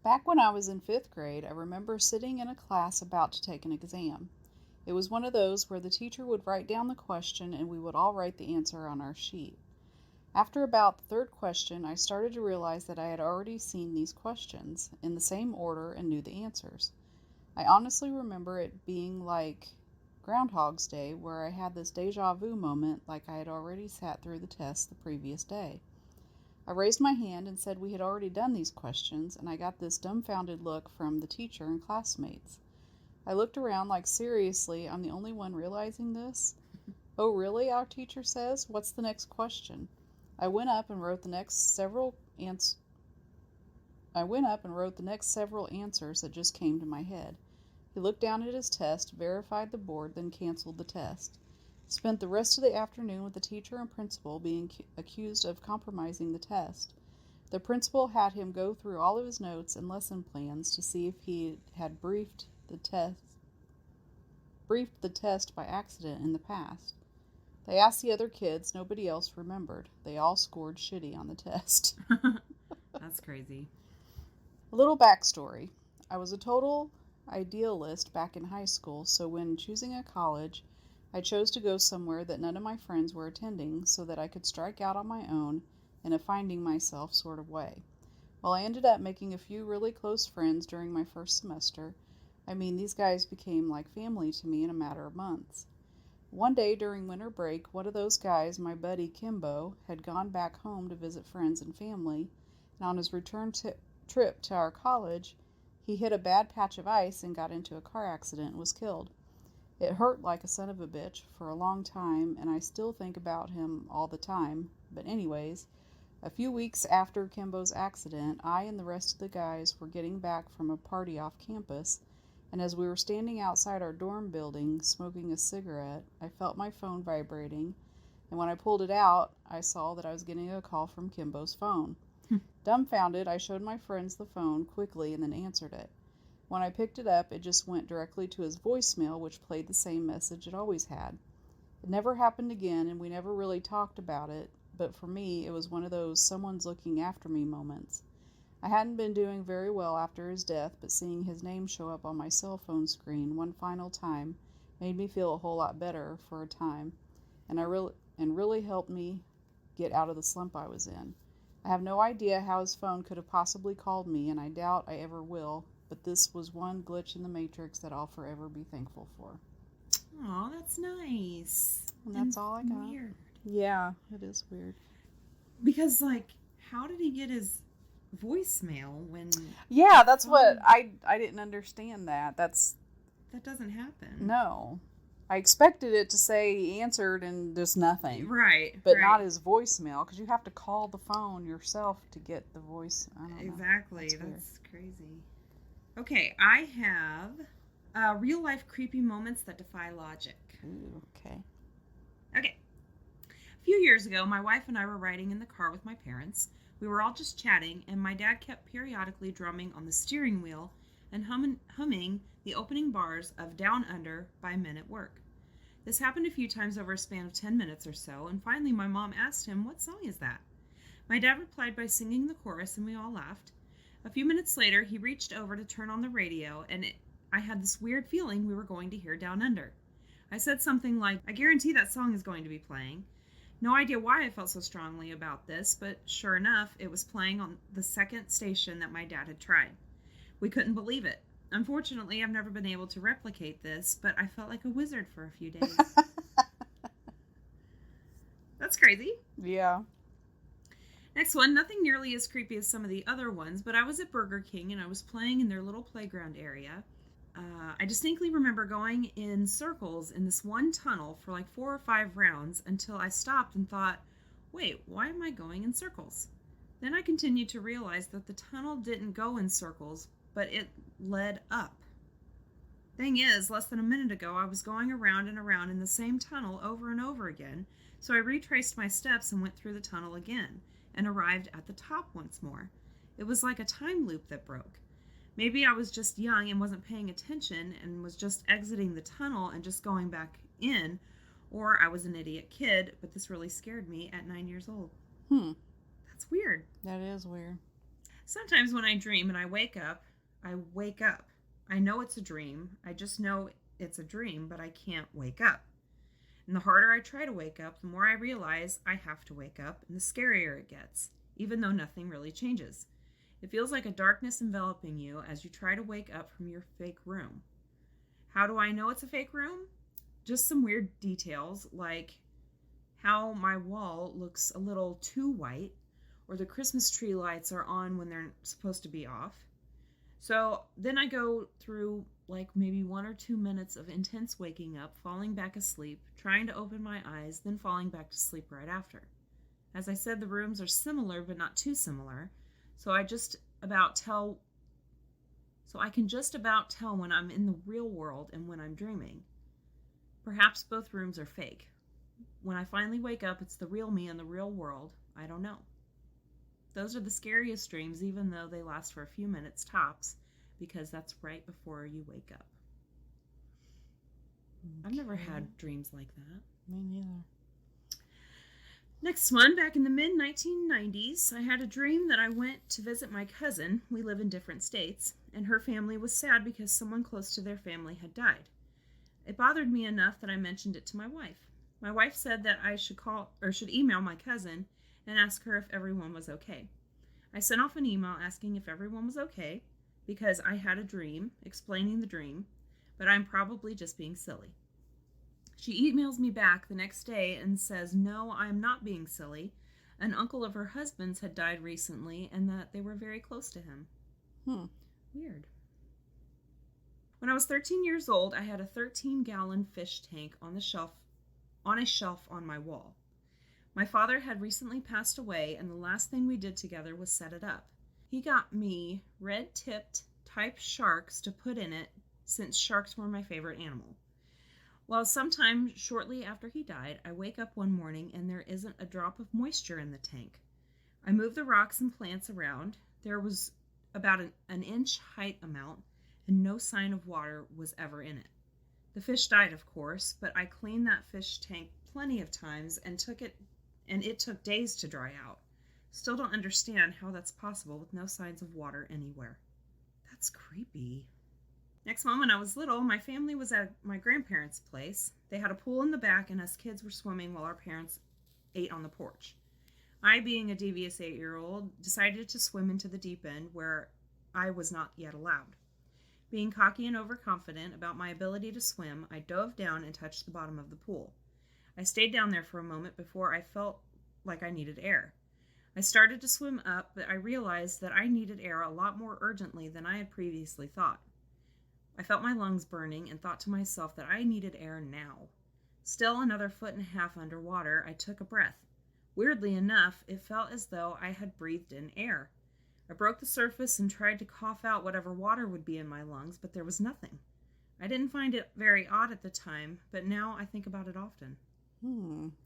Back when I was in 5th grade, I remember sitting in a class about to take an exam. It was one of those where the teacher would write down the question and we would all write the answer on our sheet. After about the 3rd question, I started to realize that I had already seen these questions in the same order and knew the answers. I honestly remember it being like Groundhog's Day, where I had this deja vu moment like I had already sat through the test the previous day. I raised my hand and said we had already done these questions, and I got this dumbfounded look from the teacher and classmates. I looked around like, seriously, I'm the only one realizing this? Oh, really? Our teacher says. What's the next question? I went up and wrote the next several answers that just came to my head. He looked down at his test, verified the board, then canceled the test. Spent the rest of the afternoon with the teacher and principal being accused of compromising the test. The principal had him go through all of his notes and lesson plans to see if he had briefed the test by accident in the past. They asked the other kids. Nobody else remembered. They all scored shitty on the test. That's crazy. A little backstory. I was a total idealist back in high school, so when choosing a college, I chose to go somewhere that none of my friends were attending so that I could strike out on my own in a finding myself sort of way. Well, I ended up making a few really close friends during my first semester. I mean, these guys became like family to me in a matter of months. One day during winter break, one of those guys, my buddy Kimbo, had gone back home to visit friends and family, and on his trip to our college, he hit a bad patch of ice and got into a car accident and was killed. It hurt like a son of a bitch for a long time, and I still think about him all the time. But anyways, a few weeks after Kimbo's accident, I and the rest of the guys were getting back from a party off campus, and as we were standing outside our dorm building smoking a cigarette, I felt my phone vibrating, and when I pulled it out, I saw that I was getting a call from Kimbo's phone. Dumbfounded, I showed my friends the phone quickly and then answered it. When I picked it up, it just went directly to his voicemail, which played the same message it always had. It never happened again, and we never really talked about it, but for me, it was one of those someone's looking after me moments. I hadn't been doing very well after his death, but seeing his name show up on my cell phone screen one final time made me feel a whole lot better for a time, and really helped me get out of the slump I was in. I have no idea how his phone could have possibly called me, and I doubt I ever will, but this was one glitch in the matrix that I'll forever be thankful for. Oh, that's nice. And that's all I got. Weird. Yeah, it is weird. Because, like, how did he get his voicemail when... Yeah, that's what... I didn't understand that. That doesn't happen. No. I expected it to say he answered and just nothing. Right. But not his voicemail, because you have to call the phone yourself to get the voice. I don't know. Exactly. That's crazy. Okay, I have real-life creepy moments that defy logic. Ooh, okay. Okay. A few years ago, my wife and I were riding in the car with my parents. We were all just chatting, and my dad kept periodically drumming on the steering wheel and humming the opening bars of Down Under by Men at Work. This happened a few times over a span of 10 minutes or so, and finally my mom asked him, "What song is that?" My dad replied by singing the chorus, and we all laughed. A few minutes later, he reached over to turn on the radio, and I had this weird feeling we were going to hear Down Under. I said something like, "I guarantee that song is going to be playing." No idea why I felt so strongly about this, but sure enough, it was playing on the second station that my dad had tried. We couldn't believe it. Unfortunately, I've never been able to replicate this, but I felt like a wizard for a few days. That's crazy. Yeah. Next one, nothing nearly as creepy as some of the other ones, but I was at Burger King and I was playing in their little playground area. I distinctly remember going in circles in this one tunnel for like 4 or 5 rounds until I stopped and thought, wait, why am I going in circles? Then I continued to realize that the tunnel didn't go in circles, but it led up. Thing is, less than a minute ago, I was going around and around in the same tunnel over and over again, so I retraced my steps and went through the tunnel again, and arrived at the top once more. It was like a time loop that broke. Maybe I was just young and wasn't paying attention and was just exiting the tunnel and just going back in, or I was an idiot kid, but this really scared me at 9 years old. That's weird. That is weird. Sometimes when I dream and I wake up. I know it's a dream. I just know it's a dream, but I can't wake up. And the harder I try to wake up, the more I realize I have to wake up, and the scarier it gets, even though nothing really changes. It feels like a darkness enveloping you as you try to wake up from your fake room. How do I know it's a fake room? Just some weird details, like how my wall looks a little too white, or the Christmas tree lights are on when they're supposed to be off. So then I go through like maybe 1 or 2 minutes of intense waking up, falling back asleep, trying to open my eyes, then falling back to sleep right after. As I said, the rooms are similar, but not too similar. So I can just about tell when I'm in the real world and when I'm dreaming. Perhaps both rooms are fake. When I finally wake up, it's the real me in the real world. I don't know. Those are the scariest dreams, even though they last for a few minutes tops, because that's right before you wake up. Okay. I've never had dreams like that. Me neither. Next one, back in the mid-1990s, I had a dream that I went to visit my cousin. We live in different states, and her family was sad because someone close to their family had died. It bothered me enough that I mentioned it to my wife. My wife said that I should email my cousin and ask her if everyone was okay. I sent off an email asking if everyone was okay because I had a dream, explaining the dream, but I'm probably just being silly. She emails me back the next day and says, no, I am not being silly. An uncle of her husband's had died recently and that they were very close to him. Weird. When I was 13 years old, I had a 13-gallon fish tank on a shelf on my wall. My father had recently passed away, and the last thing we did together was set it up. He got me red-tipped type sharks to put in it since sharks were my favorite animal. Well, sometime shortly after he died, I wake up one morning and there isn't a drop of moisture in the tank. I moved the rocks and plants around. There was about an inch height amount, and no sign of water was ever in it. The fish died, of course, but I cleaned that fish tank plenty of times and it took days to dry out. Still don't understand how that's possible with no signs of water anywhere. That's creepy. Next one, when I was little, my family was at my grandparents' place. They had a pool in the back, and us kids were swimming while our parents ate on the porch. I, being a devious 8-year-old, decided to swim into the deep end where I was not yet allowed. Being cocky and overconfident about my ability to swim, I dove down and touched the bottom of the pool. I stayed down there for a moment before I felt like I needed air. I started to swim up, but I realized that I needed air a lot more urgently than I had previously thought. I felt my lungs burning and thought to myself that I needed air now. Still another 1.5 feet underwater, I took a breath. Weirdly enough, it felt as though I had breathed in air. I broke the surface and tried to cough out whatever water would be in my lungs, but there was nothing. I didn't find it very odd at the time, but now I think about it often.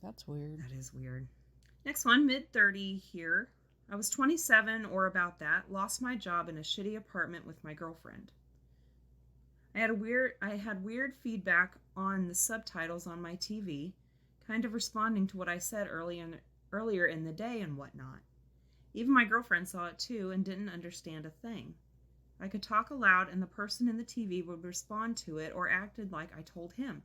That's weird. That is weird. Next one, mid-30 here. I was 27 or about that, lost my job in a shitty apartment with my girlfriend. I had weird feedback on the subtitles on my TV, kind of responding to what I said earlier in the day and whatnot. Even my girlfriend saw it too and didn't understand a thing. I could talk aloud and the person in the TV would respond to it or acted like I told him.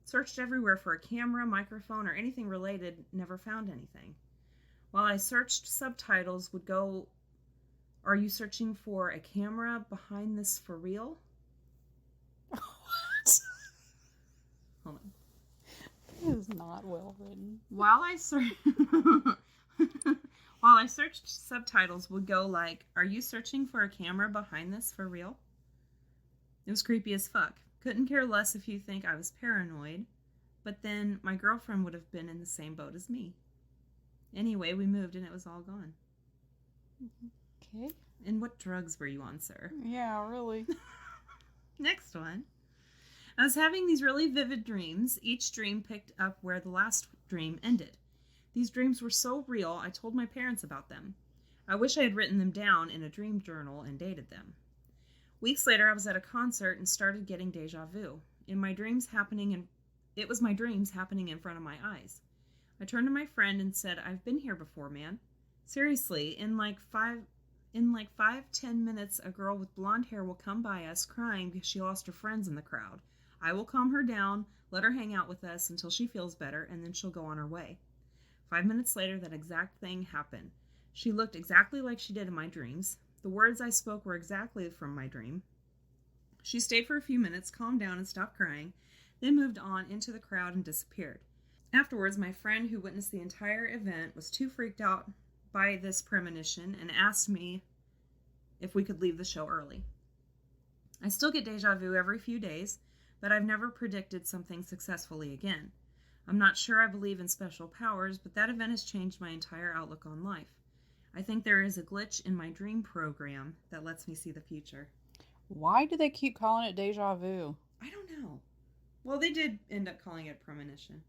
Searched everywhere for a camera, microphone, or anything related, never found anything. While I searched, subtitles would go, "Are you searching for a camera behind this for real?" What? Hold on. It is not well written. While I searched, subtitles would go like, "Are you searching for a camera behind this for real?" It was creepy as fuck. Couldn't care less if you think I was paranoid, but then my girlfriend would have been in the same boat as me. Anyway, we moved and it was all gone. Okay. And what drugs were you on, sir? Yeah, really. Next one. I was having these really vivid dreams. Each dream picked up where the last dream ended. These dreams were so real, I told my parents about them. I wish I had written them down in a dream journal and dated them. Weeks later, I was at a concert and started getting deja vu. It was my dreams happening in front of my eyes. I turned to my friend and said, "I've been here before, man." Seriously, in like 5-10 minutes, a girl with blonde hair will come by us crying because she lost her friends in the crowd. I will calm her down, let her hang out with us until she feels better, and then she'll go on her way. 5 minutes later, that exact thing happened. She looked exactly like she did in my dreams. The words I spoke were exactly from my dream. She stayed for a few minutes, calmed down, and stopped crying, then moved on into the crowd and disappeared. Afterwards, my friend who witnessed the entire event was too freaked out by this premonition and asked me if we could leave the show early. I still get deja vu every few days, but I've never predicted something successfully again. I'm not sure I believe in special powers, but that event has changed my entire outlook on life. I think there is a glitch in my dream program that lets me see the future. Why do they keep calling it deja vu? I don't know. Well, they did end up calling it premonition.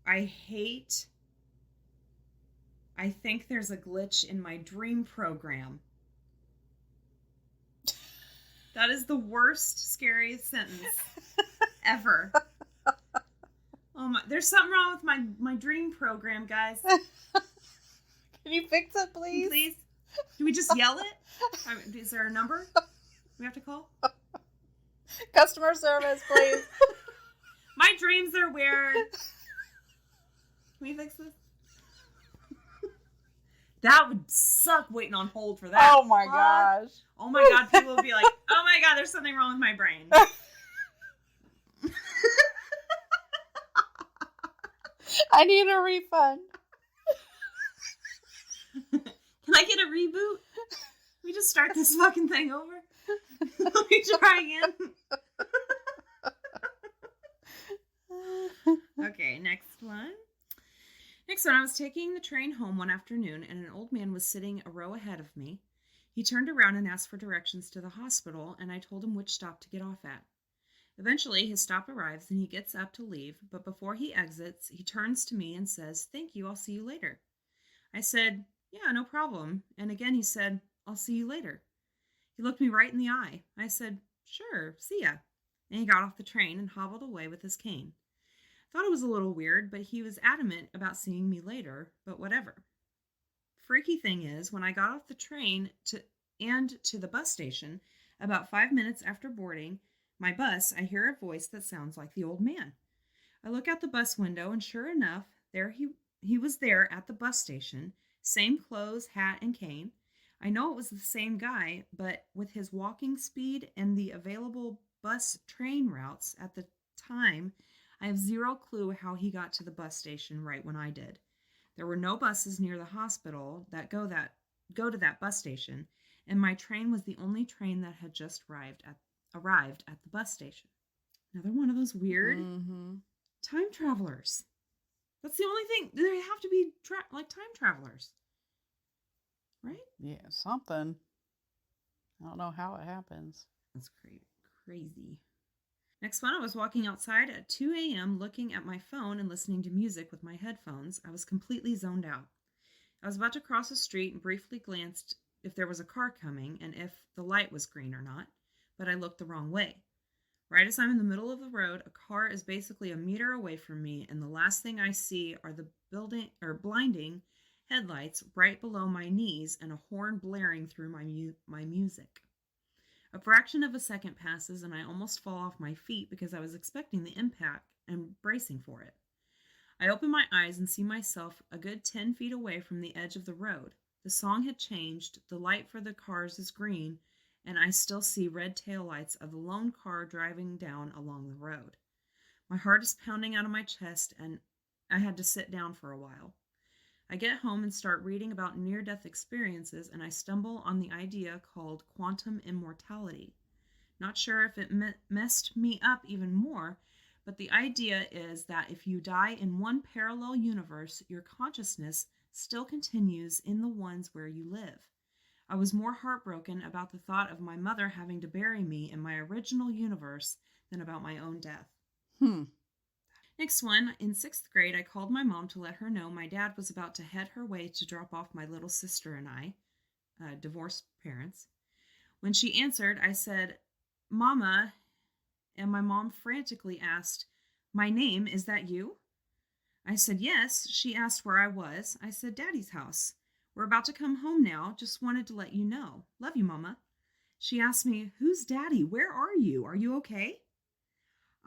I think there's a glitch in my dream program. That is the worst, scariest sentence ever. Oh my, There's something wrong with my dream program, guys. Can you fix it, please? Please? Do we just yell it? Is there a number we have to call? Customer service, please. My dreams are weird. Can we fix this? That would suck waiting on hold for that. Oh my gosh. Oh my god, people will be like, oh my god, there's something wrong with my brain. I need a refund. Can I get a reboot? Can we just start this fucking thing over? Let me try again. Okay, next one. I was taking the train home one afternoon, and an old man was sitting a row ahead of me. He turned around and asked for directions to the hospital, and I told him which stop to get off at. Eventually, his stop arrives, and he gets up to leave, but before he exits, he turns to me and says, "Thank you, I'll see you later." I said, "Yeah, no problem." And again, he said, "I'll see you later." He looked me right in the eye. I said, "Sure, see ya." And he got off the train and hobbled away with his cane. Thought it was a little weird, but he was adamant about seeing me later, but whatever. Freaky thing is, when I got off the train to the bus station, about 5 minutes after boarding my bus, I hear a voice that sounds like the old man. I look out the bus window, and sure enough, there he was there at the bus station, same clothes, hat, and cane. I know it was the same guy, but with his walking speed and the available bus train routes at the time, I have zero clue how he got to the bus station right when I did. There were no buses near the hospital that go to that bus station, and my train was the only train that had just arrived at the bus station. Another one of those weird time travelers. That's the only thing. They have to be like time travelers. Right? Yeah, something. I don't know how it happens. That's crazy. Next one, I was walking outside at 2 a.m. looking at my phone and listening to music with my headphones. I was completely zoned out. I was about to cross a street and briefly glanced if there was a car coming and if the light was green or not, but I looked the wrong way. Right as I'm in the middle of the road, a car is basically a meter away from me, and the last thing I see are the blinding headlights right below my knees and a horn blaring through my music. A fraction of a second passes, and I almost fall off my feet because I was expecting the impact and bracing for it. I open my eyes and see myself a good 10 feet away from the edge of the road. The song had changed, the light for the cars is green, and I still see red taillights of the lone car driving down along the road. My heart is pounding out of my chest, and I had to sit down for a while. I get home and start reading about near-death experiences, and I stumble on the idea called quantum immortality. Not sure if it messed me up even more, but the idea is that if you die in one parallel universe, your consciousness still continues in the ones where you live. I was more heartbroken about the thought of my mother having to bury me in my original universe than about my own death. Next one, in 6th grade, I called my mom to let her know my dad was about to head her way to drop off my little sister and I, divorced parents. When she answered, I said, "Mama," and my mom frantically asked, "My name, is that you?" I said, "Yes." She asked where I was. I said, "Daddy's house. We're about to come home now. Just wanted to let you know. Love you, Mama." She asked me, "Who's Daddy? Where are you? Are you okay?"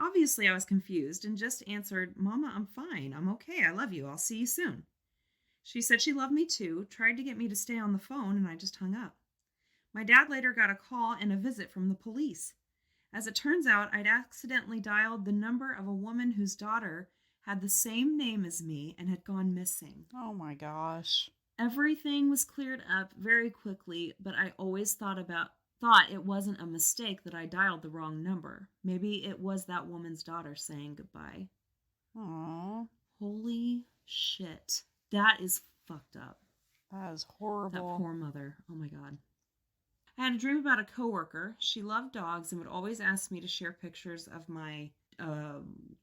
Obviously, I was confused and just answered, "Mama, I'm fine. I'm okay. I love you. I'll see you soon." She said she loved me too, tried to get me to stay on the phone, and I just hung up. My dad later got a call and a visit from the police. As it turns out, I'd accidentally dialed the number of a woman whose daughter had the same name as me and had gone missing. Oh my gosh. Everything was cleared up very quickly, but I always thought it wasn't a mistake that I dialed the wrong number. Maybe it was that woman's daughter saying goodbye. Aww. Holy shit. That is fucked up. That is horrible. That poor mother. Oh my God. I had a dream about a coworker. She loved dogs and would always ask me to share pictures of my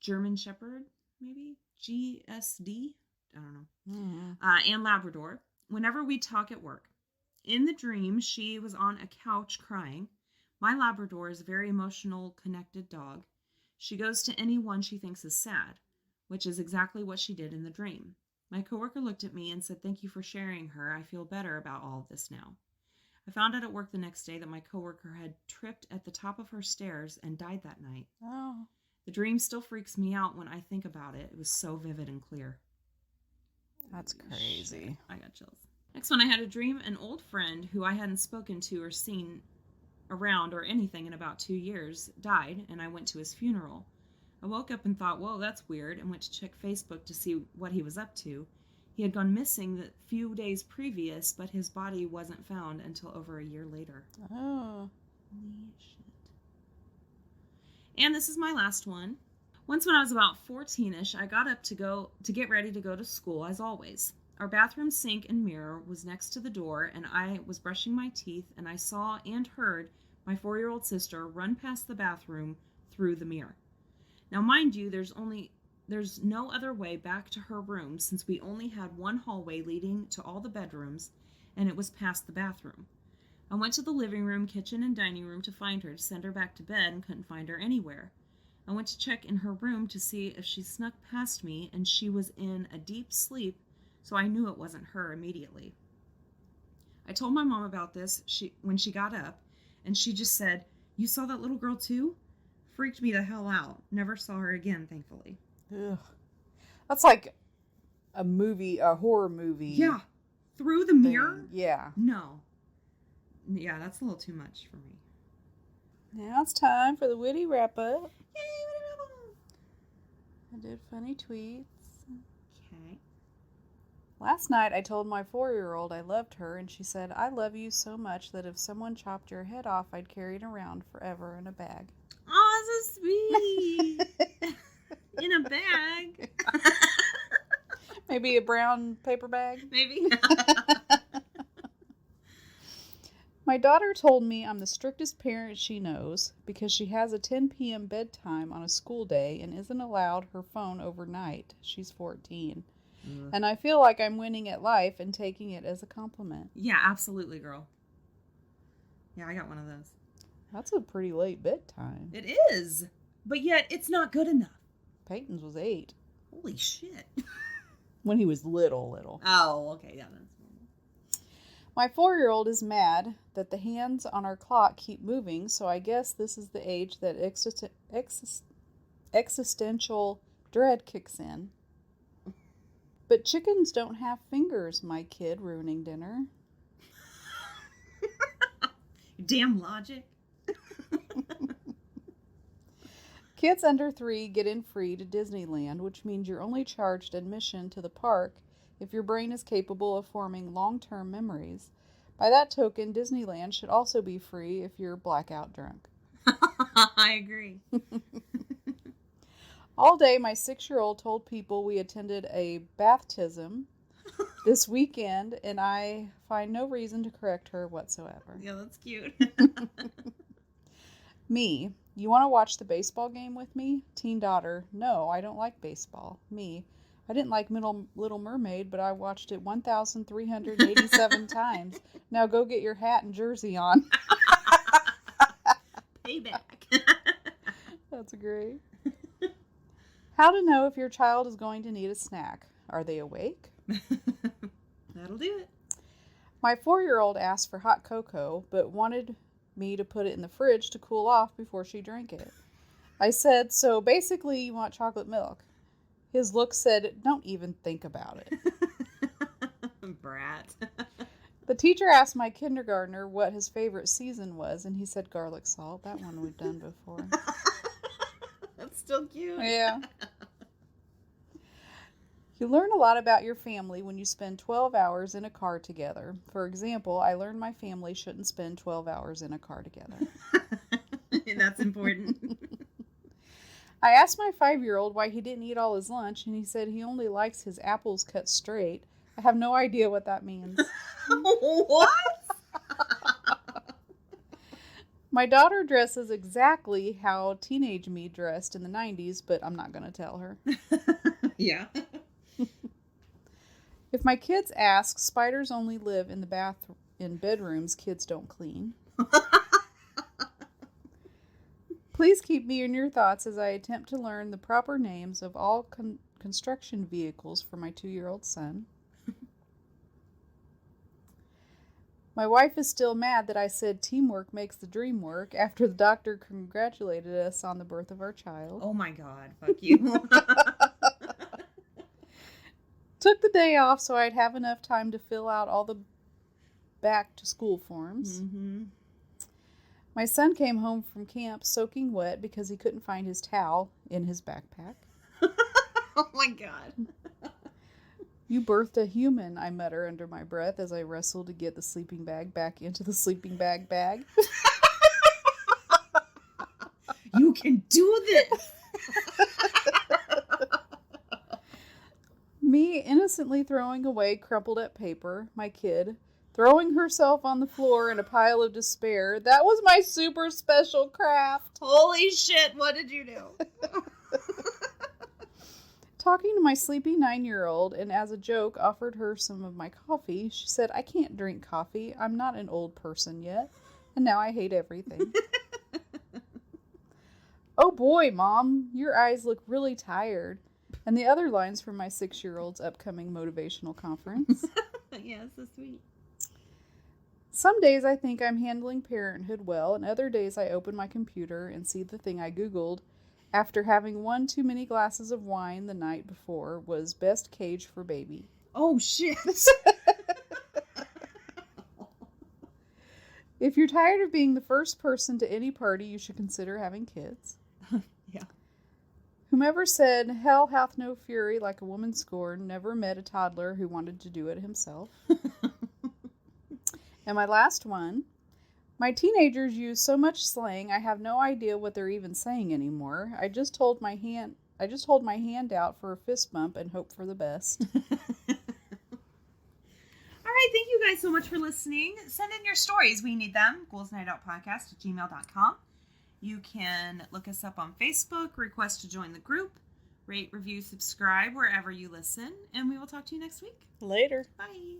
German Shepherd, maybe? GSD? I don't know. And Labrador, whenever we talk at work. In the dream, she was on a couch crying. My Labrador is a very emotional, connected dog. She goes to anyone she thinks is sad. which is exactly what she did in the dream. My coworker looked at me and said, "Thank you for sharing her. I feel better about all of this now." I found out at work the next day that my coworker had tripped at the top of her stairs and died that night. Oh, The dream still freaks me out when I think about it. It was so vivid and clear. that's crazy. Shit, I got chills. Next one, I had a dream an old friend who I hadn't spoken to or seen around or anything in about 2 years died, and I went to his funeral. I woke up and thought, whoa, that's weird, and went to check Facebook to see what he was up to. He had gone missing the few days previous, but his body wasn't found until over a year later. Oh. Holy shit. And this is my last one. Once when I was about 14-ish, I got up to get ready to go to school, as always. Our bathroom sink and mirror was next to the door, and I was brushing my teeth, and I saw and heard my 4-year-old sister run past the bathroom through the mirror. Now, mind you, there's no other way back to her room, since we only had one hallway leading to all the bedrooms, and it was past the bathroom. I went to the living room, kitchen, and dining room to find her, to send her back to bed, and couldn't find her anywhere. I went to check in her room to see if she snuck past me, and she was in a deep sleep, so I knew it wasn't her immediately. I told my mom about this when she got up, and she just said, "You saw that little girl too?" Freaked me the hell out. Never saw her again, thankfully. Ugh. That's like a horror movie. Yeah. Through the thing. mirror? Yeah. No. Yeah, that's a little too much for me. Now it's time for the witty wrap up. Yay! I did funny tweets. Okay. Last night I told my 4-year-old I loved her, and she said, "I love you so much that if someone chopped your head off, I'd carry it around forever in a bag." Oh, so sweet. In a bag. Maybe a brown paper bag. Maybe. My daughter told me I'm the strictest parent she knows because she has a 10 p.m. bedtime on a school day and isn't allowed her phone overnight. She's 14. And I feel like I'm winning at life and taking it as a compliment. Yeah, absolutely, girl. Yeah, I got one of those. That's a pretty late bedtime. It is. But yet, it's not good enough. Peyton's was 8. Holy shit. When he was little. Oh, okay. Yeah, that's normal. My 4-year-old is mad that the hands on our clock keep moving, so I guess this is the age that existential dread kicks in. But chickens don't have fingers, my kid, ruining dinner. Damn logic. Kids under 3 get in free to Disneyland, which means you're only charged admission to the park if your brain is capable of forming long-term memories. By that token, Disneyland should also be free if you're blackout drunk. I agree. All day, my 6-year-old told people we attended a baptism this weekend, and I find no reason to correct her whatsoever. Yeah, that's cute. Me, you want to watch the baseball game with me? Teen daughter, no, I don't like baseball. Me, I didn't like Little Mermaid, but I watched it 1,387 times. Now go get your hat and jersey on. Payback. That's great. How to know if your child is going to need a snack. Are they awake? That'll do it. My 4-year-old asked for hot cocoa, but wanted me to put it in the fridge to cool off before she drank it. I said, "So basically you want chocolate milk?" His look said, "Don't even think about it." Brat. The teacher asked my kindergartner what his favorite season was, and he said garlic salt. That one we've done before. That's still cute. Yeah. You learn a lot about your family when you spend 12 hours in a car together. For example, I learned my family shouldn't spend 12 hours in a car together. That's important. I asked my 5-year-old why he didn't eat all his lunch, and he said he only likes his apples cut straight. I have no idea what that means. What? My daughter dresses exactly how teenage me dressed in the 90s, but I'm not going to tell her. Yeah. If my kids ask, spiders only live in bedrooms kids don't clean. Please keep me in your thoughts as I attempt to learn the proper names of all construction vehicles for my 2-year-old son. My wife is still mad that I said teamwork makes the dream work after the doctor congratulated us on the birth of our child. Oh my God, fuck you. Took the day off so I'd have enough time to fill out all the back to school forms. Mm-hmm. My son came home from camp soaking wet because he couldn't find his towel in his backpack. Oh my God. You birthed a human, I mutter under my breath as I wrestle to get the sleeping bag back into the sleeping bag bag. You can do this. Me innocently throwing away crumpled up paper, my kid throwing herself on the floor in a pile of despair. That was my super special craft. Holy shit, what did you do? Talking to my sleepy 9-year-old, and as a joke offered her some of my coffee, she said, I can't drink coffee. I'm not an old person yet. And now I hate everything. Oh boy, Mom, your eyes look really tired. And the other lines from my 6-year-old's upcoming motivational conference. Yeah, so sweet. Some days I think I'm handling parenthood well, and other days I open my computer and see the thing I Googled after having one too many glasses of wine the night before was best cage for baby. Oh shit. If you're tired of being the first person to any party, you should consider having kids. Yeah. Whomever said, hell hath no fury like a woman scorned, never met a toddler who wanted to do it himself. And my last one, my teenagers use so much slang, I have no idea what they're even saying anymore. I just hold my hand out for a fist bump and hope for the best. All right, thank you guys so much for listening. Send in your stories. We need them. goalsnightoutpodcast@gmail.com. You can look us up on Facebook, request to join the group, rate, review, subscribe wherever you listen, and we will talk to you next week. Later. Bye.